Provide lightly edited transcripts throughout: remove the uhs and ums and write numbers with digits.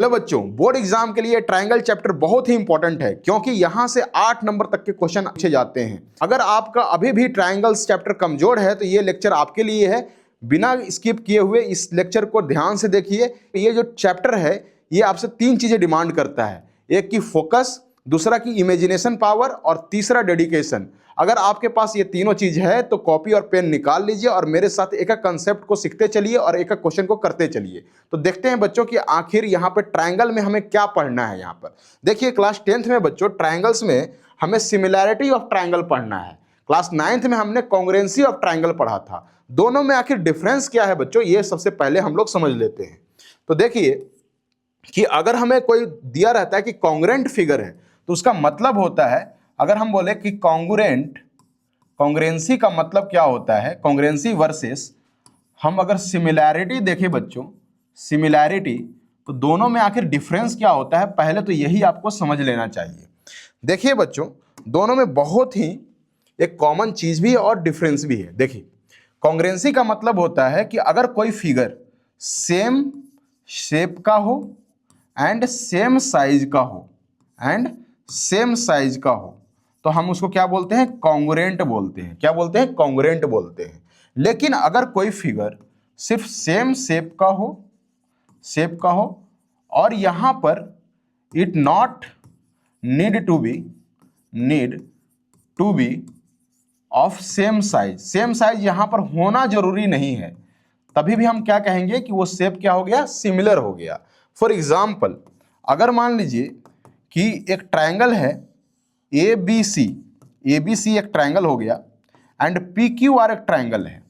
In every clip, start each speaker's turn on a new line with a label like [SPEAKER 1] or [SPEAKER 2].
[SPEAKER 1] Hello बच्चों, board exam के लिए ट्रायंगल चैप्टर बहुत ही इंपॉर्टेंट है क्योंकि यहां से 8 नंबर तक के क्वेश्चन पूछे जाते हैं। अगर आपका अभी भी ट्रायंगल्स चैप्टर कमजोर है तो ये लेक्चर आपके लिए है। बिना स्किप किए हुए इस लेक्चर को ध्यान से देखिए। ये जो चैप्टर है ये आपसे 3 चीजें डिमांड करता है, एक की फोकस, दूसरा की इमेजिनेशन पावर और तीसरा डेडिकेशन। अगर आपके पास ये तीनों चीज है तो कॉपी और पेन निकाल लीजिए और मेरे साथ एक एक कंसेप्ट को सीखते चलिए और एक एक क्वेश्चन को करते चलिए। तो देखते हैं बच्चों कि आखिर यहाँ पे ट्रायंगल में हमें क्या पढ़ना है। यहाँ पर देखिए, क्लास 10th में बच्चों ट्रायंगल्स में हमें सिमिलैरिटी ऑफ ट्रायंगल पढ़ना है। क्लास 9th में हमने कॉन्ग्रुएंसी ऑफ ट्रायंगल पढ़ा था। दोनों में आखिर डिफरेंस क्या है बच्चों, ये सबसे पहले हम लोग समझ लेते हैं। तो देखिए कि अगर हमें कोई दिया रहता है कि कॉन्ग्रुएंट फिगर है तो उसका मतलब होता है, अगर हम बोले कि कॉन्ग्रुएंट, कॉन्ग्रुएंसी का मतलब क्या होता है, कॉन्ग्रुएंसी वर्सेस हम अगर सिमिलैरिटी देखें बच्चों, सिमिलैरिटी, तो दोनों में आखिर डिफरेंस क्या होता है, पहले तो यही आपको समझ लेना चाहिए। देखिए बच्चों, दोनों में बहुत ही एक कॉमन चीज भी है और डिफरेंस भी है। देखिए, कॉन्ग्रुएंसी का मतलब होता है कि अगर कोई फिगर सेम शेप का हो एंड सेम साइज का हो, एंड सेम साइज का हो, तो हम उसको क्या बोलते हैं, कॉन्ग्रुएंट बोलते हैं। क्या बोलते हैं, कॉन्ग्रुएंट बोलते हैं। लेकिन अगर कोई फिगर सिर्फ सेम शेप का हो, शेप का हो, और यहां पर it not need to be of same size, same size यहां पर होना जरूरी नहीं है, तभी भी हम क्या कहेंगे कि वो शेप क्या हो गया, सिमिलर हो गया। फॉर एग्जाम्पल, अगर मान लीजिए कि एक ट्रायंगल है ए बी सी एक ट्रायंगल हो गया एंड पी क्यू आर एक ट्रायंगल है,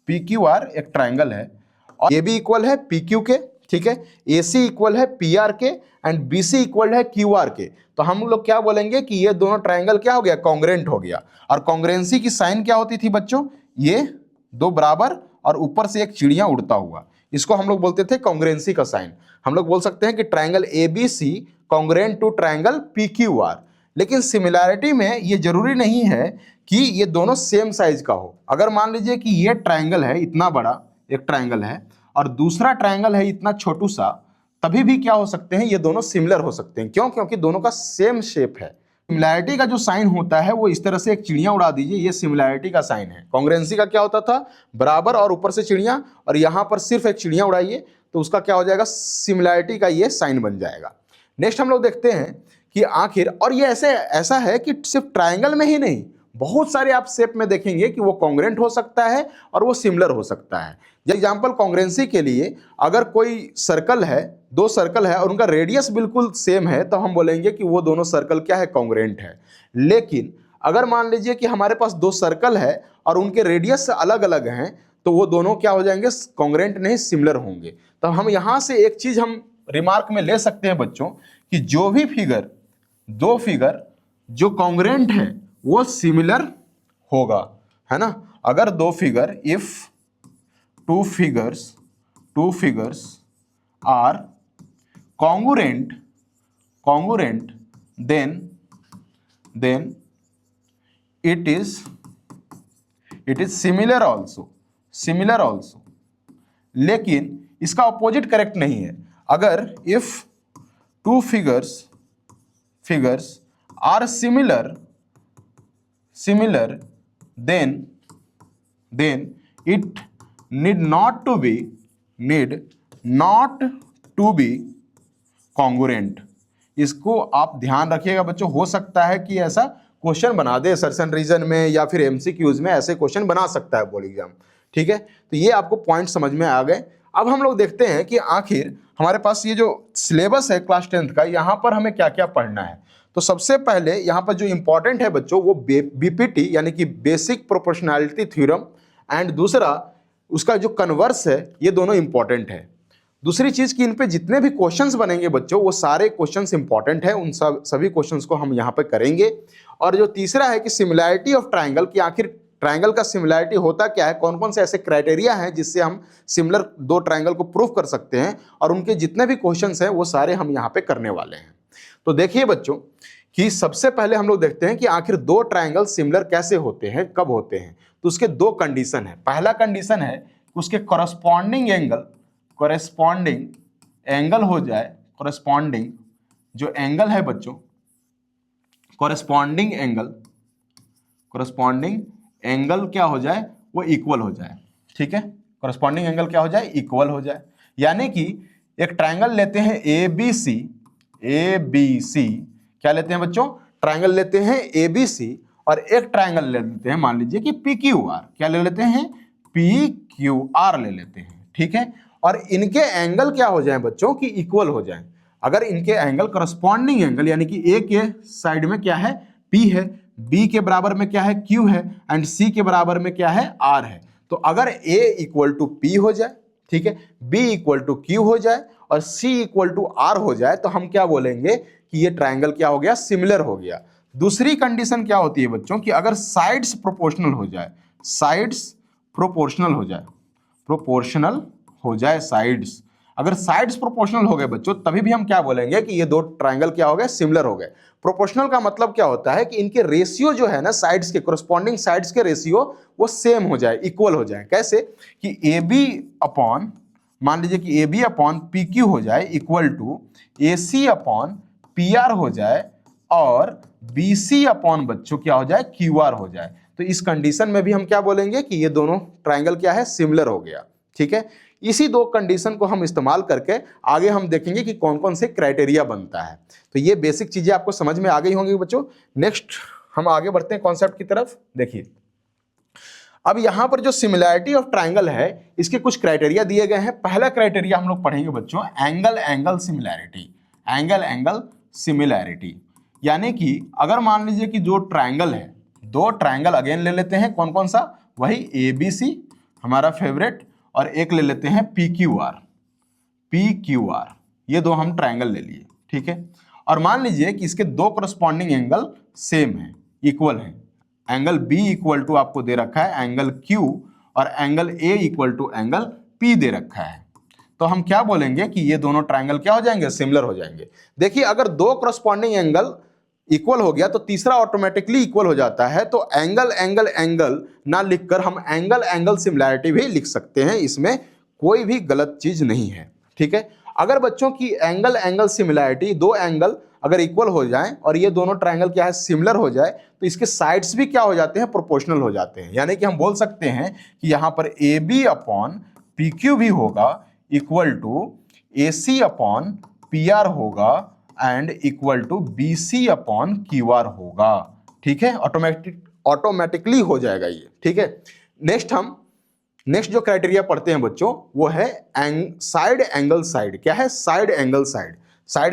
[SPEAKER 1] पी क्यू आर एक ट्रायंगल है और ए बी इक्वल है पी क्यू के, ठीक है, ए सी इक्वल है पी आर के एंड बी सी इक्वल है क्यू आर के। तो हम लोग क्या बोलेंगे कि ये दोनों ट्रायंगल क्या हो गया, कॉन्ग्रुएंट हो गया। और कॉन्ग्रुएंसी की साइन क्या होती थी बच्चों, ये दो बराबर और ऊपर से एक चिड़िया उड़ता हुआ, इसको हम लोग बोलते थे कॉन्ग्रुएंसी का साइन। हम लोग बोल सकते हैं कि triangle A B C congruent to triangle P Q R. लेकिन सिमिलैरिटी में ये जरूरी नहीं है कि ये दोनों सेम साइज का हो। अगर मान लीजिए कि ये ट्रायंगल है, इतना बड़ा एक ट्रायंगल है और दूसरा ट्रायंगल है इतना छोटू सा, तभी भी क्या हो सकते हैं, ये दोनों सिमिलर हो सकते हैं। क्यों? क्योंकि दोनों का सेम शेप है। सिमिलैरिटी का जो साइन होता है वो इस तरह से, एक चिड़िया उड़ा दीजिए, ये सिमिलैरिटी का साइन है। कॉन्ग्रुएंसी का क्या होता था, बराबर और ऊपर से चिड़िया, और यहां पर सिर्फ एक चिड़िया उड़ाइए तो उसका क्या हो जाएगा, सिमिलैरिटी का ये साइन बन जाएगा। नेक्स्ट हम लोग देखते हैं कि आखिर, और ये ऐसा है कि सिर्फ ट्रायंगल में ही नहीं, बहुत सारे आप शेप में देखेंगे कि वो कॉन्ग्रुएंट हो सकता है और वो सिमिलर हो सकता है। एग्जाम्पल, कॉन्ग्रुएंसी के लिए अगर कोई सर्कल है, दो सर्कल है और उनका रेडियस बिल्कुल सेम है, तो हम बोलेंगे कि वो दोनों सर्कल क्या है, कॉन्ग्रुएंट है। लेकिन अगर मान लीजिए कि हमारे पास दो सर्कल है और उनके रेडियस अलग अलग हैं, तो वो दोनों क्या हो जाएंगे, कॉन्ग्रुएंट नहीं, सिमिलर होंगे। तो हम यहां से एक चीज हम रिमार्क में ले सकते हैं बच्चों कि जो भी फिगर, दो फिगर जो कॉन्ग्रुएंट है वो सिमिलर होगा, है ना। अगर दो figure, if two figures are congruent, then it is similar also। लेकिन इसका ऑपोजिट करेक्ट नहीं है। अगर if two figures are similar then it need not to be congruent. इसको आप ध्यान रखिएगा बच्चों, हो सकता है कि ऐसा क्वेश्चन बना दे सर्टेन रीजन में या फिर एमसीक्यूज में, ऐसे क्वेश्चन बना सकता है बोर्ड एग्जाम, ठीक है। तो ये आपको पॉइंट समझ में आ गए। अब हम लोग देखते हैं कि आखिर हमारे पास ये जो सिलेबस है क्लास 10th का, यहाँ पर हमें क्या क्या पढ़ना है। तो सबसे पहले यहाँ पर जो इंपॉर्टेंट है बच्चों वो बीपीटी यानी कि बेसिक प्रोपोर्शनैलिटी थ्योरम, एंड दूसरा उसका जो कन्वर्स है, ये दोनों इंपॉर्टेंट है। दूसरी चीज कि इन पे जितने भी क्वेश्चंस बनेंगे बच्चों वो सारे क्वेश्चंस इंपॉर्टेंट है, उन सभी क्वेश्चंस को हम यहाँ पे करेंगे। और जो तीसरा है कि सिमिलैरिटी ऑफ ट्रायंगल, कि आखिर ट्रायंगल का सिमिलैरिटी होता क्या है, कौन कौन से ऐसे क्राइटेरिया हैं जिससे हम सिमिलर दो ट्रायंगल को प्रूव कर सकते हैं, और उनके जितने भी क्वेश्चंस हैं वो सारे हम यहाँ पे करने वाले हैं। तो देखिए बच्चों कि सबसे पहले हम लोग देखते हैं कि आखिर दो ट्रायंगल सिमिलर कैसे होते हैं, कब होते हैं। तो उसके दो कंडीशन है। पहला कंडीशन है उसके कॉरेस्पॉन्डिंग एंगल हो जाए कॉरेस्पॉन्डिंग जो एंगल है बच्चों, कॉरेस्पॉन्डिंग एंगल क्या हो जाए, वो इक्वल हो जाए। ठीक है, कॉरेस्पॉन्डिंग एंगल क्या हो जाए, इक्वल हो जाए। यानी कि एक ट्रायंगल लेते हैं ABC, क्या लेते हैं बच्चों, ट्रायंगल लेते हैं ABC, और एक ट्रायंगल ले लेते हैं, मान लीजिए कि PQR, क्या ले लेते हैं, PQR ले लेते हैं। ठीक है, और इनके एंगल क्या हो जाए बच्चों कि इक्वल हो जाए। अगर इनके एंगल करस्पॉन्डिंग एंगल, यानी कि A के साइड में क्या है, P है, B के बराबर में क्या है, Q है, एंड C के बराबर में क्या है, R है। तो अगर A इक्वल टू P हो जाए, ठीक है, B इक्वल टू Q हो जाए और C इक्वल टू R हो जाए, तो हम क्या बोलेंगे कि ये ट्रायंगल क्या हो गया, सिमिलर हो गया। दूसरी कंडीशन क्या होती है बच्चों कि अगर साइड्स प्रोपोर्शनल हो जाए, साइड्स प्रोपोर्शनल हो जाए साइड्स, अगर साइड्स प्रोपोर्शनल हो गए बच्चों, तभी भी हम क्या बोलेंगे कि ये दो ट्रायंगल क्या हो गए, सिमिलर हो गए। प्रोपोर्शनल का मतलब क्या होता है कि इनके रेशियो जो है ना, साइड्स के कॉरेस्पॉन्डिंग साइड्स के रेशियो वो सेम हो जाए, इक्वल हो जाए। कैसे कि AB अपॉन, मान लीजिए कि AB अपॉन PQ हो जाए equal to AC upon PR हो जाए, और BC अपॉन बच्चों क्या हो जाए, QR हो जाए। तो इस कंडीशन में भी हम क्या बोलेंगे कि ये दोनों ट्रायंगल क्या है, सिमिलर हो गया। ठीक है, इसी दो कंडीशन को हम इस्तेमाल करके आगे हम देखेंगे कि कौन कौन से क्राइटेरिया बनता है। तो ये बेसिक चीजें आपको समझ में आ गई होंगी बच्चों। नेक्स्ट हम आगे बढ़ते हैं कॉन्सेप्ट की तरफ। देखिए, अब यहां पर जो सिमिलैरिटी ऑफ ट्रायंगल है, इसके कुछ क्राइटेरिया दिए गए हैं। पहला क्राइटेरिया हम लोग पढ़ेंगे बच्चों, एंगल सिमिलैरिटी। यानी कि अगर मान लीजिए कि जो ट्रायंगल है, दो ट्रायंगल अगेन ले लेते हैं, कौन कौन सा, वही ABC हमारा फेवरेट, और एक ले लेते हैं PQR, ये दो हम ट्रायंगल ले लिए। ठीक है, और मान लीजिए कि इसके दो करस्पॉन्डिंग एंगल सेम है, इक्वल है। एंगल B इक्वल टू आपको दे रखा है एंगल Q, और angle A equal to angle P दे रखा है। तो हम क्या बोलेंगे कि ये दोनों ट्रायंगल क्या हो जाएंगे, सिमिलर हो जाएंगे। देखिए, अगर दो करस्पॉन्डिंग एंगल इक्वल हो गया तो तीसरा ऑटोमेटिकली इक्वल हो जाता है। तो एंगल ना लिखकर हम एंगल सिमिलैरिटी भी लिख सकते हैं, इसमें कोई भी गलत चीज नहीं है। ठीक है, अगर बच्चों की एंगल सिमिलैरिटी, दो एंगल अगर इक्वल हो जाएं और ये दोनों ट्रायंगल क्या है, सिमिलर हो जाए, तो इसके साइड्स भी क्या हो जाते हैं, प्रोपोर्शनल हो जाते हैं। यानी कि हम बोल सकते हैं कि यहां पर AB अपॉन PQ भी होगा equal to AC upon PR होगा, and equal to BC upon QR होगा। ठीक है, ऑटोमेटिकली हो जाएगा ये। ठीक है, नेक्स्ट जो क्राइटेरिया पढ़ते हैं बच्चों, वो है साइड एंगल साइड। क्या है, साइड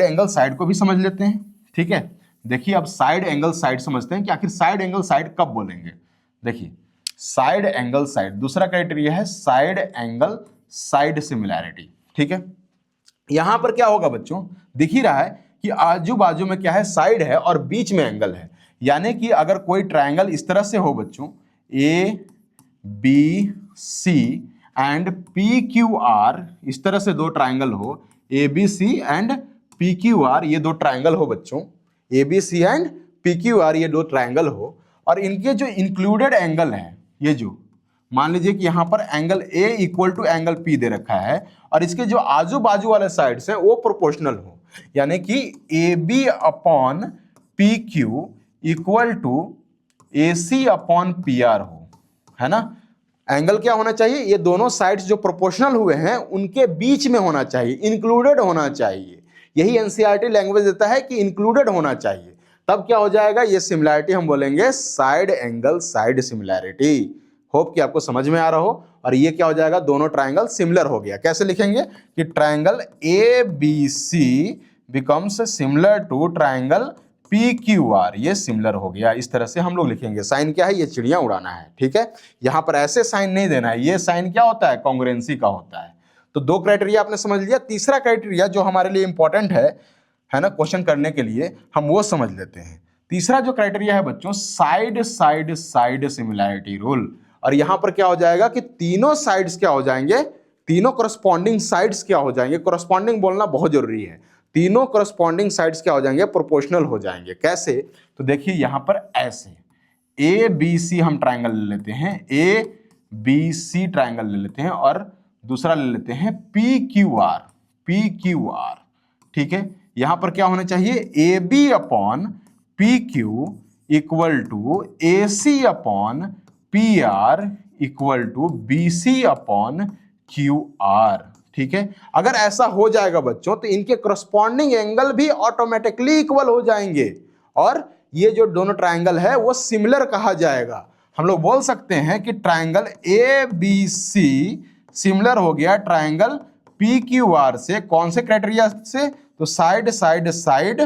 [SPEAKER 1] एंगल साइड को भी समझ लेते हैं। ठीक है, देखिए, अब साइड एंगल साइड समझते हैं कि आखिर साइड एंगल साइड कब बोलेंगे। देखिए, साइड एंगल साइड, दूसरा क्राइटेरिया है साइड एंगल साइड सिमिलैरिटी। ठीक है, यहां पर क्या होगा बच्चों, दिख ही रहा है कि आजू बाजू में क्या है, साइड है और बीच में एंगल है। यानी कि अगर कोई ट्रायंगल इस तरह से हो बच्चों, ABC एंड PQR, इस तरह से दो ट्रायंगल हो, ABC एंड PQR, ये दो ट्रायंगल हो बच्चों, ABC एंड PQR ये दो ट्रायंगल हो, और इनके जो इंक्लूडेड एंगल है, ये जो मान लीजिए कि यहां पर angle A equal to angle P दे रखा है, और इसके जो आजू बाजू वाले साइड्स हैं वो प्रोपोर्शनल हो। यानी कि AB upon PQ equal to AC upon PR हो, है ना। एंगल क्या होना चाहिए, ये दोनों साइड्स जो प्रोपोर्शनल हुए हैं उनके बीच में होना चाहिए, इंक्लूडेड होना चाहिए। यही एनसीईआरटी लैंग्वेज देता है कि इंक्लूडेड होना चाहिए, तब क्या हो जाएगा, ये सिमिलैरिटी हम बोलेंगे side angle side similarity. Hope कि आपको समझ में आ रहा हो। और ये क्या हो जाएगा, दोनों ट्रायंगल सिमिलर हो गया। कैसे लिखेंगे कि triangle ABC becomes similar to triangle PQR, ये सिमिलर हो गया। इस तरह से हम लोग लिखेंगे। साइन क्या है, ये चिड़िया उड़ाना है। ठीक है, यहां पर ऐसे साइन नहीं देना है, ये साइन क्या होता है, कॉन्ग्रुएंसी का होता है। तो दो क्राइटेरिया आपने समझ लिया। तीसरा क्राइटेरिया जो हमारे लिए इंपॉर्टेंट है ना, क्वेश्चन करने के लिए, हम वो समझ लेते हैं। तीसरा जो क्राइटेरिया है बच्चों, side side side similarity rule. और यहां पर क्या हो जाएगा कि तीनों साइड्स क्या हो जाएंगे, तीनों करस्पॉन्डिंग साइड्स क्या हो जाएंगे, करस्पॉन्डिंग बोलना बहुत जरूरी है। तीनों करस्पॉन्डिंग साइड्स क्या हो जाएंगे, प्रोपोर्शनल हो जाएंगे। कैसे, तो देखिए यहां पर ऐसे ABC हम ट्रायंगल ले लेते हैं, ABC ट्रायंगल ले लेते हैं, और दूसरा ले लेते हैं PQR। ठीक है, यहां पर क्या होना चाहिए, A B upon P Q equal to A C upon P R equal to B C upon Q R. ठीक है, अगर ऐसा हो जाएगा बच्चों तो इनके करस्पॉन्डिंग एंगल भी ऑटोमेटिकली इक्वल हो जाएंगे और ये जो दोनों ट्राइंगल है वो सिमिलर कहा जाएगा। हम लोग बोल सकते हैं कि triangle A B C similar हो गया ट्राइंगल पी क्यू आर से। कौन से क्राइटेरिया से, तो side side side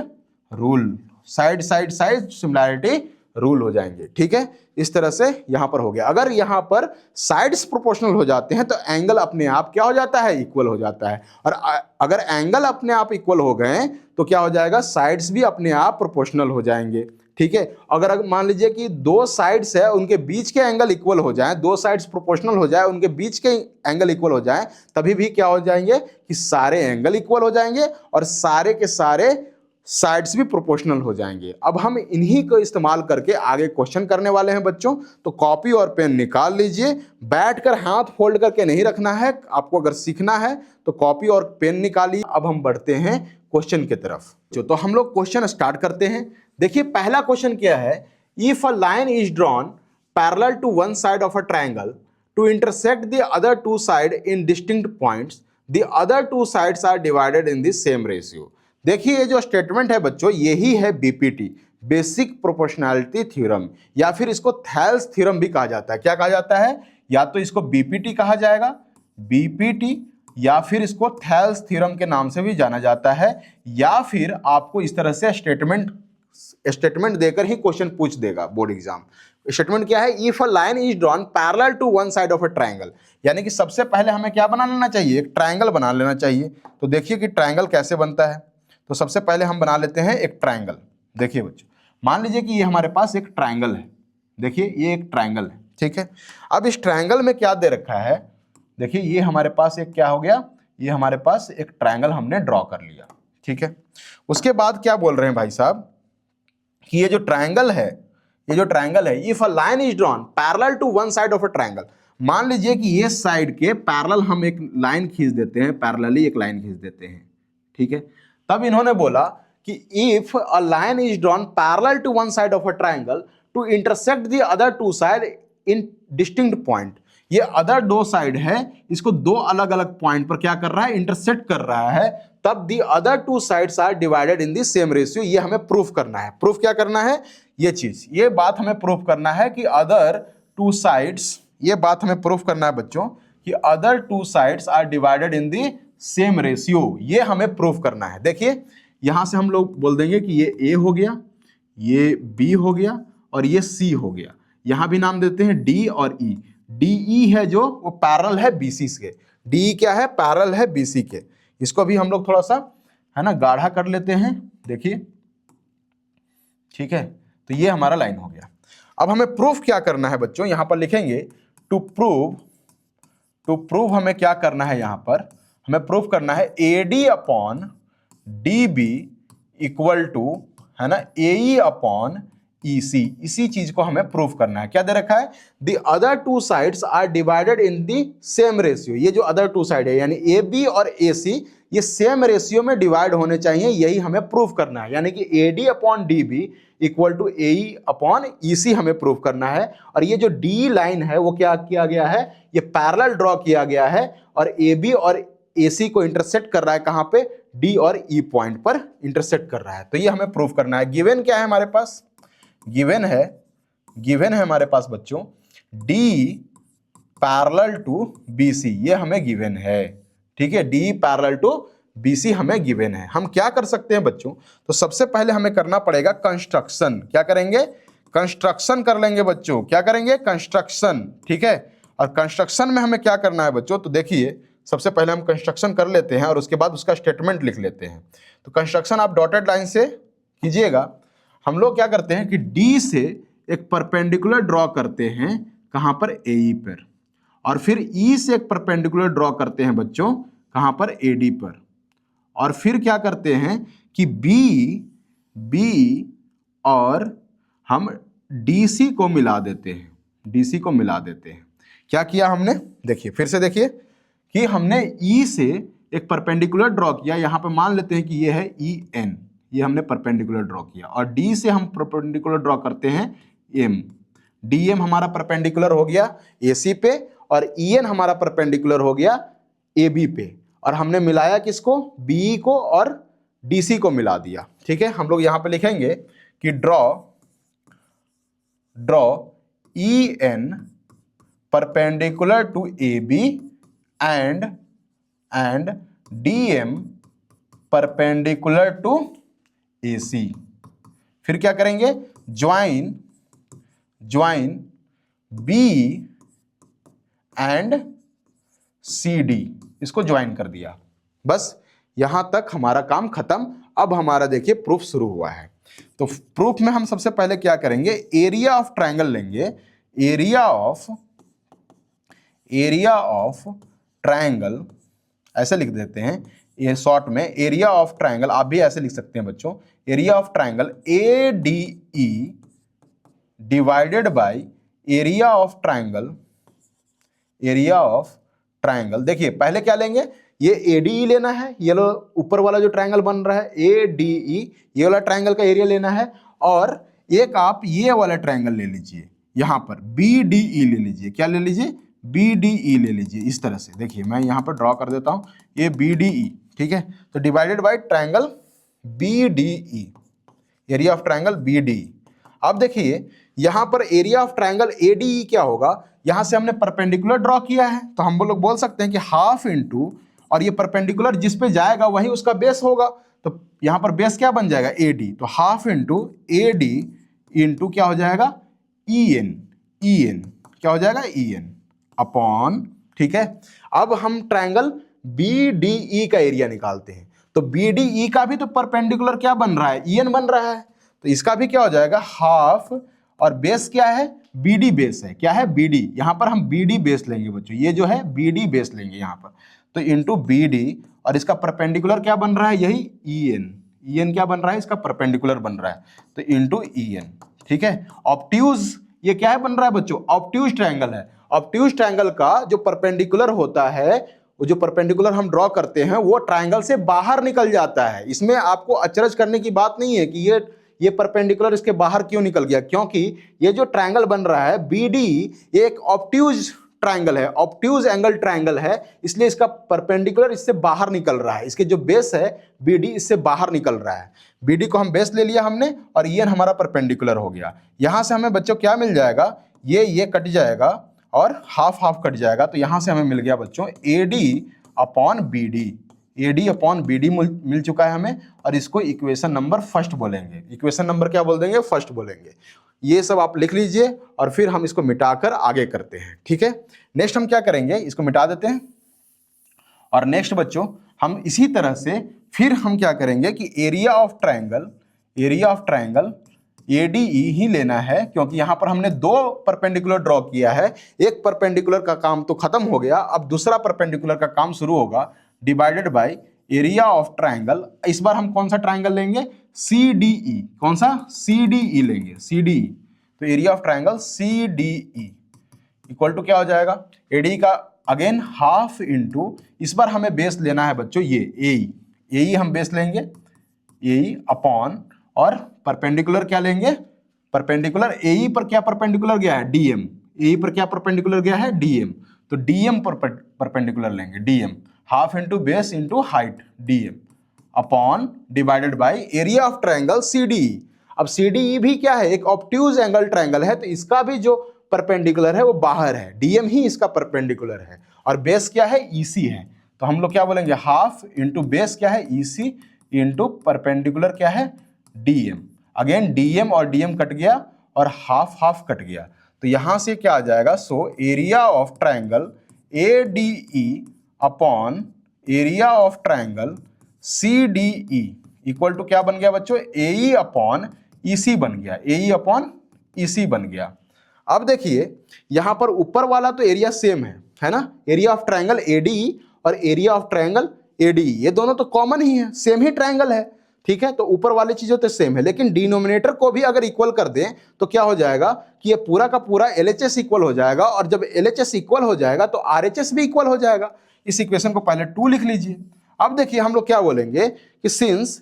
[SPEAKER 1] rule, side side side similarity rule हो जाएंगे। ठीक है, इस तरह से यहां पर हो गया। अगर यहां पर साइड्स प्रोपोर्शनल हो जाते हैं तो एंगल अपने आप क्या हो जाता है, इक्वल हो जाता है। और अगर एंगल अपने आप इक्वल हो गए तो क्या हो जाएगा, साइड्स भी अपने आप प्रोपोर्शनल हो जाएंगे। ठीक है, अगर मान लीजिए कि दो साइड्स है उनके बीच के एंगल इक्वल हो जाए, दो साइड्स प्रोपोर्शनल हो जाए, उनके बीच के एंगल इक्वल हो जाए, तभी भी क्या हो जाएंगे कि सारे एंगल इक्वल हो जाएंगे और सारे के सारे साइड्स भी प्रोपोर्शनल हो जाएंगे। अब हम इन्हीं को इस्तेमाल करके आगे क्वेश्चन करने वाले हैं बच्चों। तो कॉपी और पेन निकाल लीजिए, बैठकर हाथ फोल्ड करके नहीं रखना है। आपको अगर सीखना है तो कॉपी और पेन निकालिए। अब हम बढ़ते हैं क्वेश्चन की तरफ। तो हम लोग क्वेश्चन स्टार्ट करते हैं। देखिए पहला क्वेश्चन क्या है, if a line is drawn parallel to one side of a triangle to intersect the other two side in distinct points, the other two sides are divided in the same ratio. देखिए ये जो statement है बच्चों, यही है BPT, basic proportionality theorem, या फिर इसको थेल्स थ्योरम भी कहा जाता है। क्या कहा जाता है, या तो इसको बीपीटी कहा जाएगा, बीपीटी, या फिर इसको थेल्स थ्योरम के नाम से भी जाना जाता है, या फिर आपको इस तरह से स्टेटमेंट देकर ही क्वेश्चन पूछ देगा बोर्ड एग्जाम। स्टेटमेंट क्या है, if a line is drawn parallel to one side of a triangle, यानी कि सबसे पहले हमें क्या बना लेना चाहिए, एक ट्राइंगल बना लेना चाहिए। तो देखिए कि ट्राइंगल कैसे बनता है। तो सबसे पहले हम बना लेते हैं एक ट्राइंगल। देखिए बच्चों, मान लीजिए कि ये हमारे पास एक ट्राइंगल है। देखिए ये एक ट्राइंगल है, ठीक है। अब इस ट्राइंगल में क्या दे रखा है, देखिए ये हमारे पास एक क्या हो गया, ये हमारे पास एक ट्राइंगल हमने ड्रॉ कर लिया, ठीक है। उसके बाद क्या बोल रहे हैं भाई साहब कि ये जो ट्राइंगल है, if a line is drawn parallel to one side of a triangle, मान लीजिए कि ये साइड के पैरेलल हम एक लाइन खींच देते हैं, पैरेलली एक लाइन खींच देते हैं, ठीक है। तब इन्होंने बोला कि if a line is drawn parallel to one side of a triangle to intersect the other two side in distinct point, ये अदर दो साइड है, इसको दो अलग अलग पॉइंट पर क्या कर रहा है, इंटरसेक्ट कर रहा है, तब the other two sides are divided in the same ratio. ये हमें प्रूफ करना है। प्रूफ क्या करना है, ये चीज, ये बात हमें प्रूफ करना है कि अदर टू साइड्स, ये बात हमें प्रूफ करना है बच्चों कि other two sides are divided in the same ratio, ये हमें प्रूफ करना है। देखिए यहां से हम लोग बोल देंगे कि ये ए हो गया, ये बी हो गया और ये सी हो गया। यहां भी नाम देते हैं डी और ई। डीई है जो वो पैरेलल है बीसी के, डी क्या है, पैरेलल है बीसी के। इसको भी हम लोग थोड़ा सा है ना गाढ़ा कर लेते हैं, देखिए, ठीक है। तो ये हमारा लाइन हो गया। अब हमें प्रूफ क्या करना है बच्चों, यहां पर लिखेंगे टू प्रूव हमें क्या करना है, यहां पर हमें प्रूफ करना है AD upon DB equal to है ना AE अपॉन EC। इसी चीज को हमें प्रूफ करना है। क्या दे रखा है, the other two sides are divided in the same ratio. ये जो अदर टू साइड है यानी AB और AC, ये सेम रेशियो में डिवाइड होने चाहिए, यही हमें प्रूफ करना है। यानी कि AD upon DB equal to AE upon EC हमें प्रूफ करना है। और ये जो D लाइन है वो क्या किया गया है, ये पैरेलल ड्रॉ किया गया है और AB और AC को इंटरसेक्ट कर रहा है, कहां पे, D और E पॉइंट पर इंटरसेक्ट कर रहा है। तो ये हमें प्रूफ करना है। गिवन क्या है हमारे पास, गिवन है हमारे पास बच्चों D पैरेलल टू BC, ये हमें गिवन है, ठीक है। D पैरेलल टू BC हमें गिवन है। हम क्या कर सकते हैं बच्चों, तो सबसे पहले हमें करना पड़ेगा कंस्ट्रक्शन। क्या करेंगे, कंस्ट्रक्शन कर लेंगे बच्चों, क्या करेंगे, कंस्ट्रक्शन, ठीक है। और कंस्ट्रक्शन में हमें क्या करना है बच्चों, तो देखिए सबसे पहले हम कंस्ट्रक्शन कर लेते हैं और उसके बाद उसका स्टेटमेंट लिख लेते हैं। तो कंस्ट्रक्शन आप डॉटेड लाइन से कीजिएगा। हम लोग क्या करते हैं कि D से एक परपेंडिकुलर ड्रॉ करते हैं, कहां पर, AE पर, और फिर E से एक परपेंडिकुलर ड्रॉ करते हैं बच्चों, कहां पर, AD पर, और फिर क्या करते हैं कि B और हम DC को मिला देते हैं, क्या किया हमने, देखिए फिर से देखिए कि हमने E से एक परपेंडिकुलर ड्रॉ किया, यहाँ पे मान लेते हैं कि ये है ई एन, ये हमने परपेंडिकुलर ड्रॉ किया, और डी से हम परपेंडिकुलर ड्रॉ करते हैं एम। डी एम हमारा परपेंडिकुलर हो गया ए सी पे, और ई एन हमारा परपेंडिकुलर हो गया ए बी पे, और हमने मिलाया किसको, बी को और डी सी को मिला दिया। ठीक है, हम लोग यहाँ पे लिखेंगे कि draw E N perpendicular to A B and D M perpendicular to A C. फिर क्या करेंगे, join B and C D, इसको ज्वाइन कर दिया। बस यहां तक हमारा काम खत्म। अब हमारा देखिए प्रूफ शुरू हुआ है। तो प्रूफ में हम सबसे पहले क्या करेंगे, एरिया ऑफ ट्रायंगल लेंगे। एरिया ऑफ ट्रायंगल ऐसे लिख देते हैं, ये शॉर्ट में एरिया ऑफ ट्रायंगल, आप भी ऐसे लिख सकते हैं बच्चों, area of triangle A D E divided by area of triangle. देखिए पहले क्या लेंगे, ये ADE लेना है, ये लो ऊपर वाला जो ट्रायंगल बन रहा है ADE, ये वाला ट्रायंगल का एरिया लेना है, और एक आप ये वाला ट्रायंगल ले लीजिए, यहां पर BDE ले लीजिए। क्या ले लीजिए, BDE ले लीजिए। इस तरह से देखिए मैं यहां पर ड्रॉ कर देता हूं, ये BDE, ठीक है। तो divided by triangle BDE, area of triangle BDE। अब देखिए यहां पर एरिया ऑफ ट्रायंगल ADE क्या होगा, यहां से हमने परपेंडिकुलर ड्रॉ किया है, तो हम लोग बोल सकते हैं कि हाफ इंटू, और ये परपेंडिकुलर जिस पे जाएगा वही उसका बेस होगा, तो यहां पर बेस क्या बन जाएगा AD, तो हाफ इंटू AD इंटू क्या हो जाएगा EN, क्या हो जाएगा EN अपॉन, ठीक है। अब हम ट्रायंगल BDE का एरिया निकालते हैं, तो BDE का भी तो परपेंडिकुलर क्या बन रहा है, EN बन रहा है, तो इसका भी क्या हो जाएगा हाफ, और बेस क्या है, BD बेस है, क्या है BD, यहां पर हम BD बेस लेंगे बच्चों, ये जो है BD बेस लेंगे यहां पर, तो इंटू BD, और इसका परपेंडिकुलर क्या बन रहा है, यही EN क्या बन रहा है, इसका परपेंडिकुलर बन रहा है, तो इंटू EN, ठीक है। ऑब्ट्यूज ये क्या है बन रहा है बच्चों, ऑब्ट्यूज ट्रायंगल है। ऑब्ट्यूज ट्रायंगल का जो परपेंडिकुलर होता है, वो जो परपेंडिकुलर हम ड्रॉ करते हैं वो ट्रायंगल से बाहर निकल जाता है। इसमें आपको अचरज करने की बात नहीं है कि ये परपेंडिकुलर इसके बाहर क्यों निकल गया, क्योंकि ये जो ट्रायंगल बन रहा है BD, ये एक ऑब्ट्यूज ट्रायंगल है, ऑब्ट्यूज एंगल ट्रायंगल है, इसलिए इसका परपेंडिकुलर इससे बाहर निकल रहा है, इसके जो बेस है BD इससे बाहर निकल रहा है। BD को हम बेस ले लिया हमने, और EN हमारा परपेंडिकुलर हो गया। यहां से हमें बच्चों क्या मिल जाएगा, ये कट जाएगा और हाफ हाफ कट जाएगा, तो यहां से हमें मिल गया बच्चों AD अपॉन BD मिल चुका है हमें, और इसको इक्वेशन नंबर फर्स्ट बोलेंगे। इक्वेशन नंबर क्या बोल देंगे, फर्स्ट बोलेंगे। ये सब आप लिख लीजिए, और फिर हम इसको मिटाकर आगे करते हैं, ठीक है। नेक्स्ट हम क्या करेंगे, इसको मिटा देते हैं, और नेक्स्ट बच्चों हम इसी तरह से फिर हम क्या करेंगे कि एरिया ऑफ ट्रायंगल ADE ही लेना है, क्योंकि यहां पर हमने दो परपेंडिकुलर ड्रॉ किया है, एक परपेंडिकुलर का काम तो खत्म हो गया, अब दूसरा परपेंडिकुलर का काम शुरू होगा, divided by area of triangle. इस बार हम कौन सा ट्रायंगल लेंगे, CDE, कौन सा CDE लेंगे, CDE। तो area of triangle CDE equal to क्या हो जाएगा, AD का अगेन हाफ इंटू, इस बार हमें बेस लेना है बच्चों ये AE हम बेस लेंगे, AE अपॉन, और परपेंडिकुलर क्या लेंगे, परपेंडिकुलर AE पर क्या परपेंडिकुलर गया है DM, AE पर क्या परपेंडिकुलर गया है DM, तो DM पर परपेंडिकुलर लेंगे DM, half into base into height DM upon divided by area of triangle CDE। अब CDE भी क्या है, एक ऑब्ट्यूज एंगल ट्रायंगल है, तो इसका भी जो परपेंडिकुलर है वो बाहर है, DM ही इसका परपेंडिकुलर है, और बेस क्या है EC है, तो हम लोग क्या बोलेंगे हाफ इंटू बेस क्या है EC इंटू परपेंडिकुलर क्या है DM। अगेन DM और DM कट गया और हाफ हाफ कट गया, तो यहां से क्या आ जाएगा, so area of triangle ADE upon area of triangle CDE equal to क्या बन गया बच्चों, AE अपॉन EC बन गया, AE अपॉन EC बन गया। अब देखिए यहां पर ऊपर वाला तो एरिया सेम है ना, एरिया ऑफ ट्रायंगल ADE और एरिया ऑफ ट्रायंगल ADE, ये दोनों तो कॉमन ही है, सेम ही ट्रायंगल है, ठीक है। तो ऊपर वाली चीजें तो सेम है, लेकिन डिनोमिनेटर को भी अगर इक्वल कर दें तो क्या हो जाएगा कि ये पूरा का पूरा LHS इक्वल हो जाएगा, और जब LHS इक्वल हो जाएगा तो RHS भी इक्वल हो जाएगा। इस इक्वेशन को पहले 2 लिख लीजिए, अब देखिए हम लोग क्या बोलेंगे कि सिंस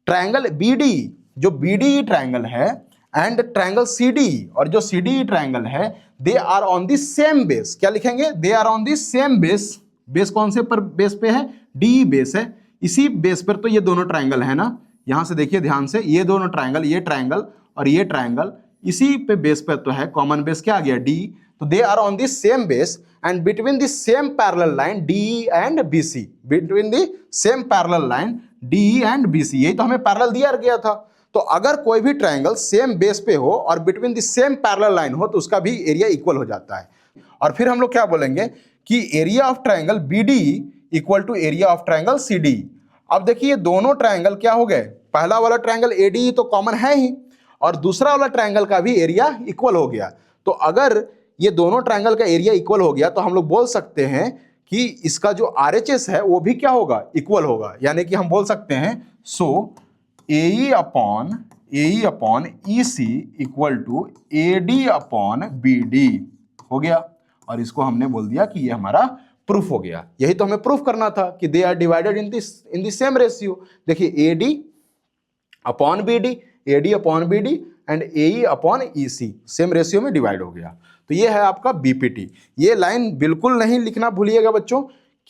[SPEAKER 1] ट्रायंगल BD, जो BDE ट्रायंगल है, एंड ट्रायंगल CD, और जो CDE ट्रायंगल है, they are on the same base. क्या लिखेंगे? They are on the same base. Base कौन से पर बेस पे है? DE बेस है। इसी बेस पर तो ये दोनों ट्रायंगल है ना, यहां से देखिए ध्यान से, ये दोनों ट्रायंगल, ये ट्रायंगल और ये ट्रायंगल, इसी पे बेस पे तो है। कॉमन बेस क्या आ गया? DE। तो they are on the same base and between the same parallel line DE and BC, between the same parallel line DE and BC, यही तो हमें पैरेलल दिया गया था। तो अगर कोई भी ट्रायंगल सेम बेस पे हो और between the same parallel line हो तो उसका भी एरिया इक्वल हो जाता है। और फिर हम लोग क्या बोलेंगे कि area of triangle BDE equal to area of triangle CDE। अब देखिए ये दोनों ट्रायंगल क्या हो गए? पहला वाला ट्रायंगल ADE तो कॉमन है ही, और दूसरा वाला ट्रायंगल का भी एरिया इक्वल हो गया। तो अगर ये दोनों ट्रायंगल का एरिया इक्वल हो गया तो हम लोग बोल सकते हैं कि इसका जो RHS है वो भी क्या होगा? इक्वल होगा। यानी कि हम बोल सकते हैं so AE upon EC equal to AD upon BD हो गया। और इसको हमने बोल दिया कि ये हमारा प्रूफ हो गया। यही तो हमें प्रूफ करना था कि they are divided in the same ratio. देखिए AD upon BD, AD upon BD and AE upon EC same ratio में डिवाइड हो गया। तो ये है आपका BPT। ये लाइन बिल्कुल नहीं लिखना भूलिएगा बच्चों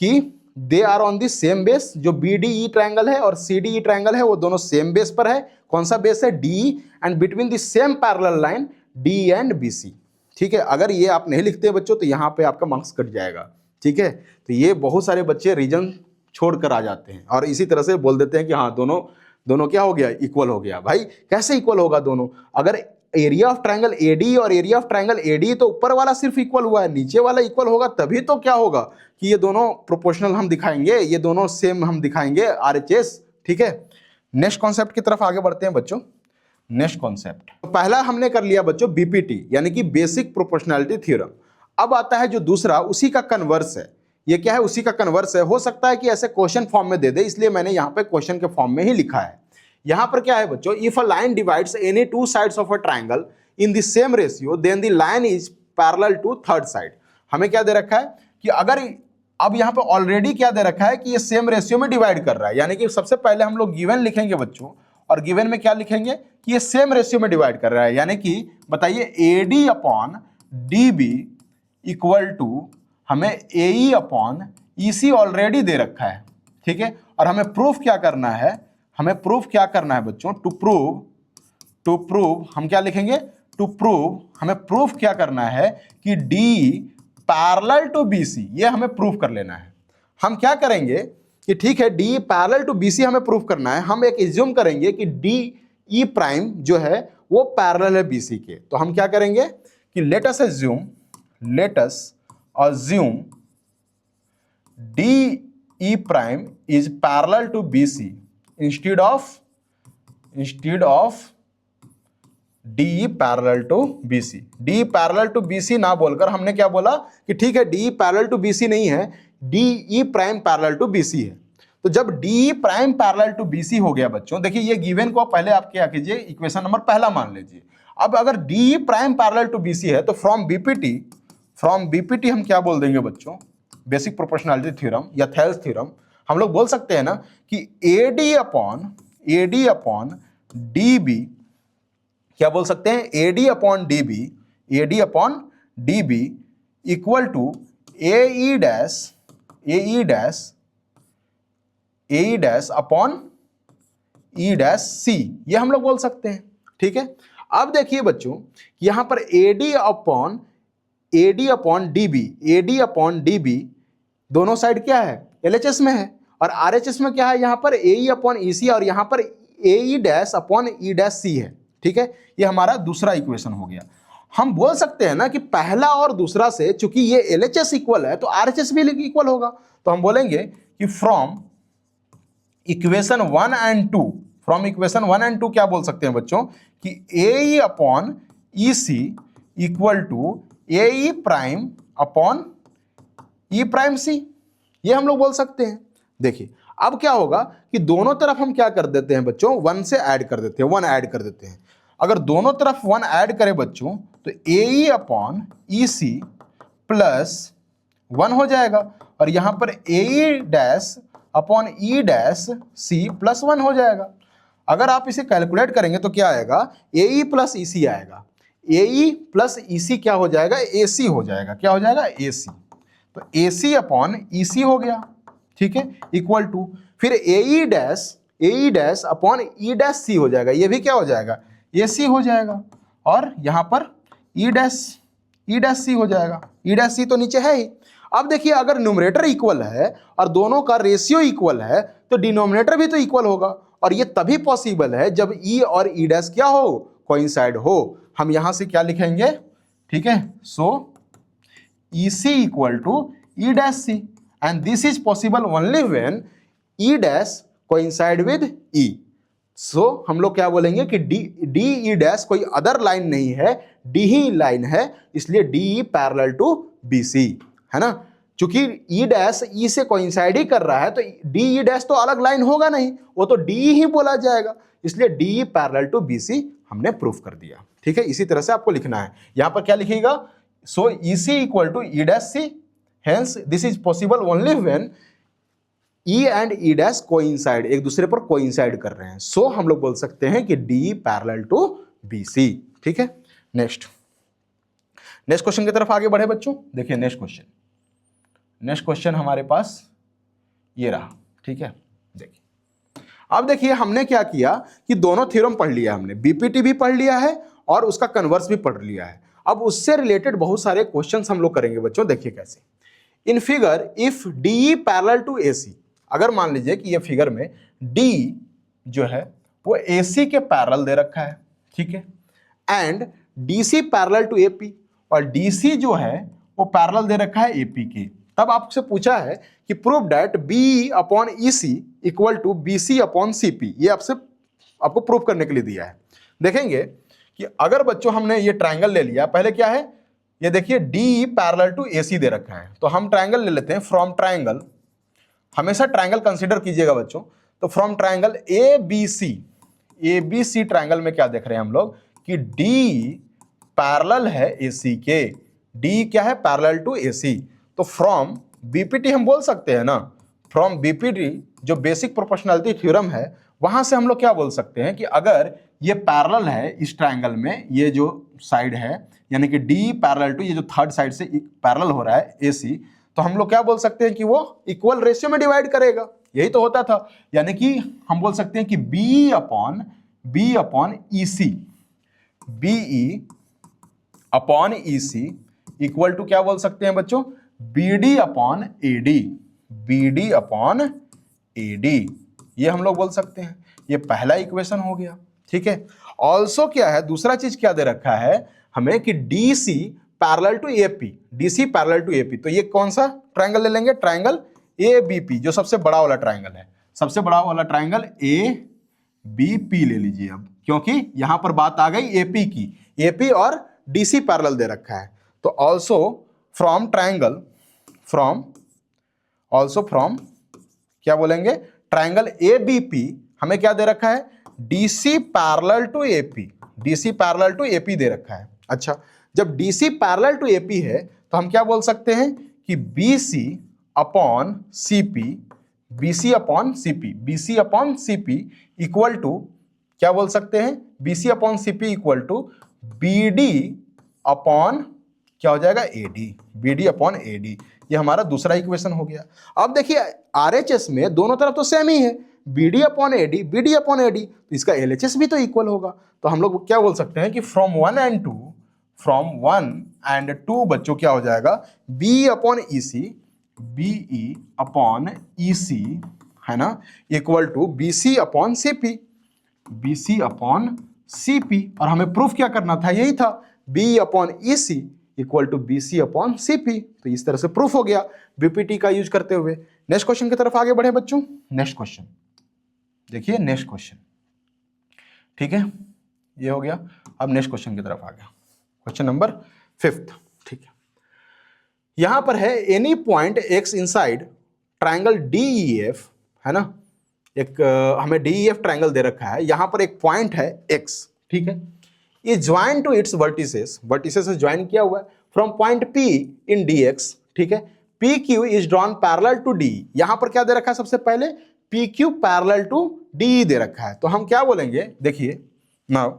[SPEAKER 1] कि they are on the same base. जो BDE ट्रायंगल है और CDE ट्रायंगल है वो दोनों सेम बेस पर है। कौन सा बेस है? DE, and between the same parallel line DE and BC। ठीक है, अगर ये आप नहीं लिखते बच्चों तो यहाँ पे आपका मार्क्स कट जाएगा। ठीक है, तो ये बहुत सारे बच्चे रीजन छोड़कर आ जाते हैं और इसी तरह से बोल देते हैं कि हाँ दोनों क्या हो गया? इक्वल हो गया। भाई कैसे इक्वल होगा दोनों? अगर एरिया ऑफ ट्रायंगल AD और एरिया ऑफ ट्रायंगल AD तो ऊपर वाला सिर्फ इक्वल हुआ है, नीचे वाला इक्वल होगा तभी तो क्या होगा कि ये दोनों प्रोपोर्शनल हम दिखाएंगे, ये दोनों सेम हम दिखाएंगे RHS। ठीक है, नेक्स्ट कॉन्सेप्ट की तरफ आगे बढ़ते हैं बच्चों। नेक्स्ट कॉन्सेप्ट तो पहला हमने कर लिया बच्चों BPT यानी कि बेसिक प्रोपोर्शनैलिटी थ्योरम। अब आता है जो दूसरा, उसी का कन्वर्स है। ये क्या है? उसी का कन्वर्स है। हो सकता है कि ऐसे क्वेश्चन फॉर्म में दे दे, इसलिए मैंने यहाँ पे क्वेश्चन के फॉर्म में ही लिखा है। यहां पर क्या है बच्चों? If a line divides any two sides of a triangle in the same ratio then the line is parallel to third side. हमें क्या दे रखा है कि अगर अब यहां पे ऑलरेडी क्या दे रखा है कि ये सेम रेशियो में डिवाइड कर रहा है। यानी कि सबसे पहले हम लोग गिवन लिखेंगे बच्चों, और गिवन में क्या लिखेंगे कि ये सेम रेशियो में डिवाइड कर रहा है। यानी कि बताइए AD upon DB equal to हमें AE अपॉन EC ऑलरेडी दे रखा है। ठीक है, और हमें प्रूफ क्या करना है? हमें प्रूफ क्या करना है बच्चों? टू प्रूव हम क्या लिखेंगे? टू प्रूव हमें प्रूफ क्या करना है कि DE पैरेलल टू BC, ये हमें प्रूफ कर लेना है। हम क्या करेंगे कि ठीक है DE पैरेलल टू BC हमें प्रूफ करना है। हम एक एज्यूम करेंगे कि DE प्राइम जो है वो पैरेलल है BC के। तो हम क्या करेंगे कि let us assume DE prime is parallel to BC instead of DE parallel to BC। DE parallel to BC ना बोलकर हमने क्या बोला कि ठीक है DE पैरेलल टू BC नहीं है, DE prime parallel to BC है। तो जब DE prime parallel to BC हो गया बच्चों, देखिए ये गिवन को पहले आप क्या कीजिए, इक्वेशन नंबर पहला मान लीजिए। अब अगर DE prime parallel to BC है तो फ्रॉम BPT हम क्या बोल देंगे बच्चों? बेसिक प्रोपोर्शनैलिटी थ्योरम या थेल्स थ्योरम हम लोग बोल सकते हैं ना कि AD अपॉन DB, क्या बोल सकते हैं? AD upon DB equal to AE dash upon E dash C, ये हम लोग बोल सकते हैं। ठीक है, अब देखिए बच्चों यहां पर AD अपॉन DB दोनों साइड क्या है? LHS में है, और RHS में क्या है? यहां पर AE अपॉन EC और यहां पर AE dash upon E dash C है। ठीक है, ये हमारा दूसरा इक्वेशन हो गया। हम बोल सकते हैं ना कि पहला और दूसरा से चूंकि ये LHS इक्वल है तो RHS भी इक्वल होगा। तो हम बोलेंगे कि फ्रॉम इक्वेशन 1 एंड 2 क्या बोल सकते हैं बच्चों कि AE upon EC equal to AE prime upon E prime C, ये हम लोग बोल सकते हैं। देखिए अब क्या होगा कि दोनों तरफ हम क्या कर देते हैं बच्चों? 1 से ऐड कर देते हैं, 1 ऐड कर देते हैं। अगर दोनों तरफ 1 ऐड करें बच्चों तो AE अपॉन EC प्लस 1 हो जाएगा, और यहां पर AE dash upon E dash C plus 1 हो जाएगा। अगर आप इसे कैलकुलेट करेंगे तो क्या आएगा, ए ई प्लस ई सी आएगा। ए ई प्लस ई सी क्या हो जाएगा, ए सी हो जाएगा। क्या हो जाएगा, ए सी। तो ए सी अपॉन ई सी हो गया, ठीक है, इक्वल टू फिर A E dash upon E dash C हो जाएगा। ये भी क्या हो जाएगा, ए सी हो जाएगा। और यहाँ पर ई डैश सी हो जाएगा। ई डैश सी तो नीचे है ही। अब देखिए, अगर न्यूमरेटर इक्वल है और दोनों का रेशियो इक्वल है तो डिनोमिनेटर भी तो इक्वल होगा। और ये तभी पॉसिबल है जब ई और ई डैश क्या हो, कोइंसाइड हो। हम यहां से क्या लिखेंगे, ठीक है, so E C equal to E dash C and this is possible only when E dash coincide with E. So हम लोग क्या बोलेंगे कि डी ई डैश कोई अदर लाइन नहीं है, डी ही लाइन है, इसलिए D E parallel to B C, है ना। चूंकि ई डैश ई से कोइंसाइड ही कर रहा है तो डी ई डैश तो अलग लाइन होगा नहीं, वो तो डी ही बोला जाएगा, इसलिए D E parallel to B C हमने प्रूफ कर दिया। ठीक है, इसी तरह से आपको लिखना है। यहां पर क्या लिखिएगा, so E C equal to E dash C, hence this is possible only when E and E dash coincide, एक दूसरे पर कोइंसाइड कर रहे हैं। सो हम लोग बोल सकते हैं कि D parallel to B C. ठीक है, नेक्स्ट क्वेश्चन की तरफ आगे बढ़े बच्चों। देखिए नेक्स्ट क्वेश्चन हमारे पास ये रहा। ठीक है, देखिए अब देखिए हमने क्या किया कि दोनों थ्योरम पढ़ लिया हमने, बीपीटी भी पढ़ लिया है और उसका कन्वर्स भी पढ़ लिया है। अब उससे रिलेटेड बहुत सारे क्वेश्चंस हम लोग करेंगे बच्चों। देखिए कैसे, in figure if D parallel to AC, अगर मान लीजिए कि ये फिगर में डी जो है वो एसी के पैरेलल दे रखा है, ठीक है, and DC parallel to AP, और डीसी जो है वो पैरेलल दे रखा है एपी के। तब आपसे पूछा है कि prove that B upon EC equal to BC upon CP. ये आपको प्रूव करने के लिए दिया है। देखेंगे कि अगर बच्चों हमने ये ट्रायंगल ले लिया, पहले क्या है, ये देखिए डी पैरेलल टू एसी दे रखा है, तो हम ट्रायंगल ले लेते हैं। फ्रॉम ट्रायंगल, हमेशा ट्रायंगल कंसीडर कीजिएगा बच्चों। तो from triangle A B C triangle में क्या देख रहे हैं हम लोग कि डी पैरेलल है एसी के, डी क्या है, पैरेलल टू एसी। तो फ्रॉम बीपीटी हम बोल सकते हैं ना, फ्रॉम बीपीटी जो बेसिक प्रोपोर्शनैलिटी थ्योरम है, वहां से हम लोग क्या बोल सकते हैं कि अगर ये पैरेलल है इस ट्रायंगल में, ये जो साइड है यानी कि डी पैरेलल टू, ये जो थर्ड साइड से पैरेलल हो रहा है एसी, तो हम लोग क्या बोल सकते हैं कि वो इक्वल रेशियो में डिवाइड करेगा। यही तो होता था, यानी कि हम बोल सकते हैं कि B upon E C, BE upon E C equal to क्या बोल सकते हैं बच्चों, BD upon AD, BD upon AD, ये हम लोग बोल सकते हैं। ये पहला इक्वेशन हो गया। ठीक है, ऑल्सो क्या है, दूसरा चीज क्या दे रखा है हमें कि DC parallel to AP, DC parallel to AP. तो ये कौन सा ट्रायंगल ले लेंगे, ट्रायंगल ए बी पी, जो सबसे बड़ा वाला ट्रायंगल है, सबसे बड़ा वाला ट्रायंगल ए बी पी ले लीजिए अब, क्योंकि यहां पर बात आ गई एपी की, एपी और डीसी पैरेलल दे रखा है। तो ऑल्सो फ्रॉम ट्रायंगल, फ्रॉम क्या बोलेंगे, ट्रायंगल ए बी पी हमें क्या दे रखा है, DC parallel to AP, DC parallel to AP दे रखा है। अच्छा, जब डीसी पैरेलल टू एपी है तो हम क्या बोल सकते हैं कि BC upon CP, BC upon CP equal to क्या बोल सकते हैं, BC upon CP equal to BD upon क्या हो जाएगा, एडी, बीडी अपॉन एडी। ये हमारा दूसरा इक्वेशन हो गया। अब देखिए आरएचएस में दोनों तरफ तो सेम ही है, BD upon AD, BD upon AD, तो इसका एलएचएस भी तो इक्वल होगा। तो हम लोग क्या बोल सकते हैं कि फ्रॉम वन एंड टू बच्चों क्या हो जाएगा, B upon E C, BE upon E C, है ना, equal to BC upon CP, BC upon CP. और हमें प्रूफ क्या करना था, यही था, B upon E C equal to BC upon CP. तो इस तरह से प्रूफ हो गया बीपीटी का यूज करते हुए। नेक्स्ट क्वेश्चन की तरफ आगे बढ़े बच्चों। नेक्स्ट क्वेश्चन देखिए, नेक्स्ट क्वेश्चन, ठीक है, ये हो गया। अब नेक्स्ट क्वेश्चन की तरफ आ गया, क्वेश्चन नंबर 5। ठीक है, यहां पर है any point x inside triangle DEF, है ना, एक हमें डीईएफ ट्रायंगल दे रखा है, यहां पर एक पॉइंट है एक्स, ठीक है, ये ज्वाइन टू इट्स वर्टिसेस से ज्वाइन किया हुआ है from point P in DX, ठीक है, P Q is drawn parallel to D, यहां पर क्या दे रखा है सबसे पहले, P Q parallel to D दे रखा है, तो हम क्या बोलेंगे, देखिए नाउ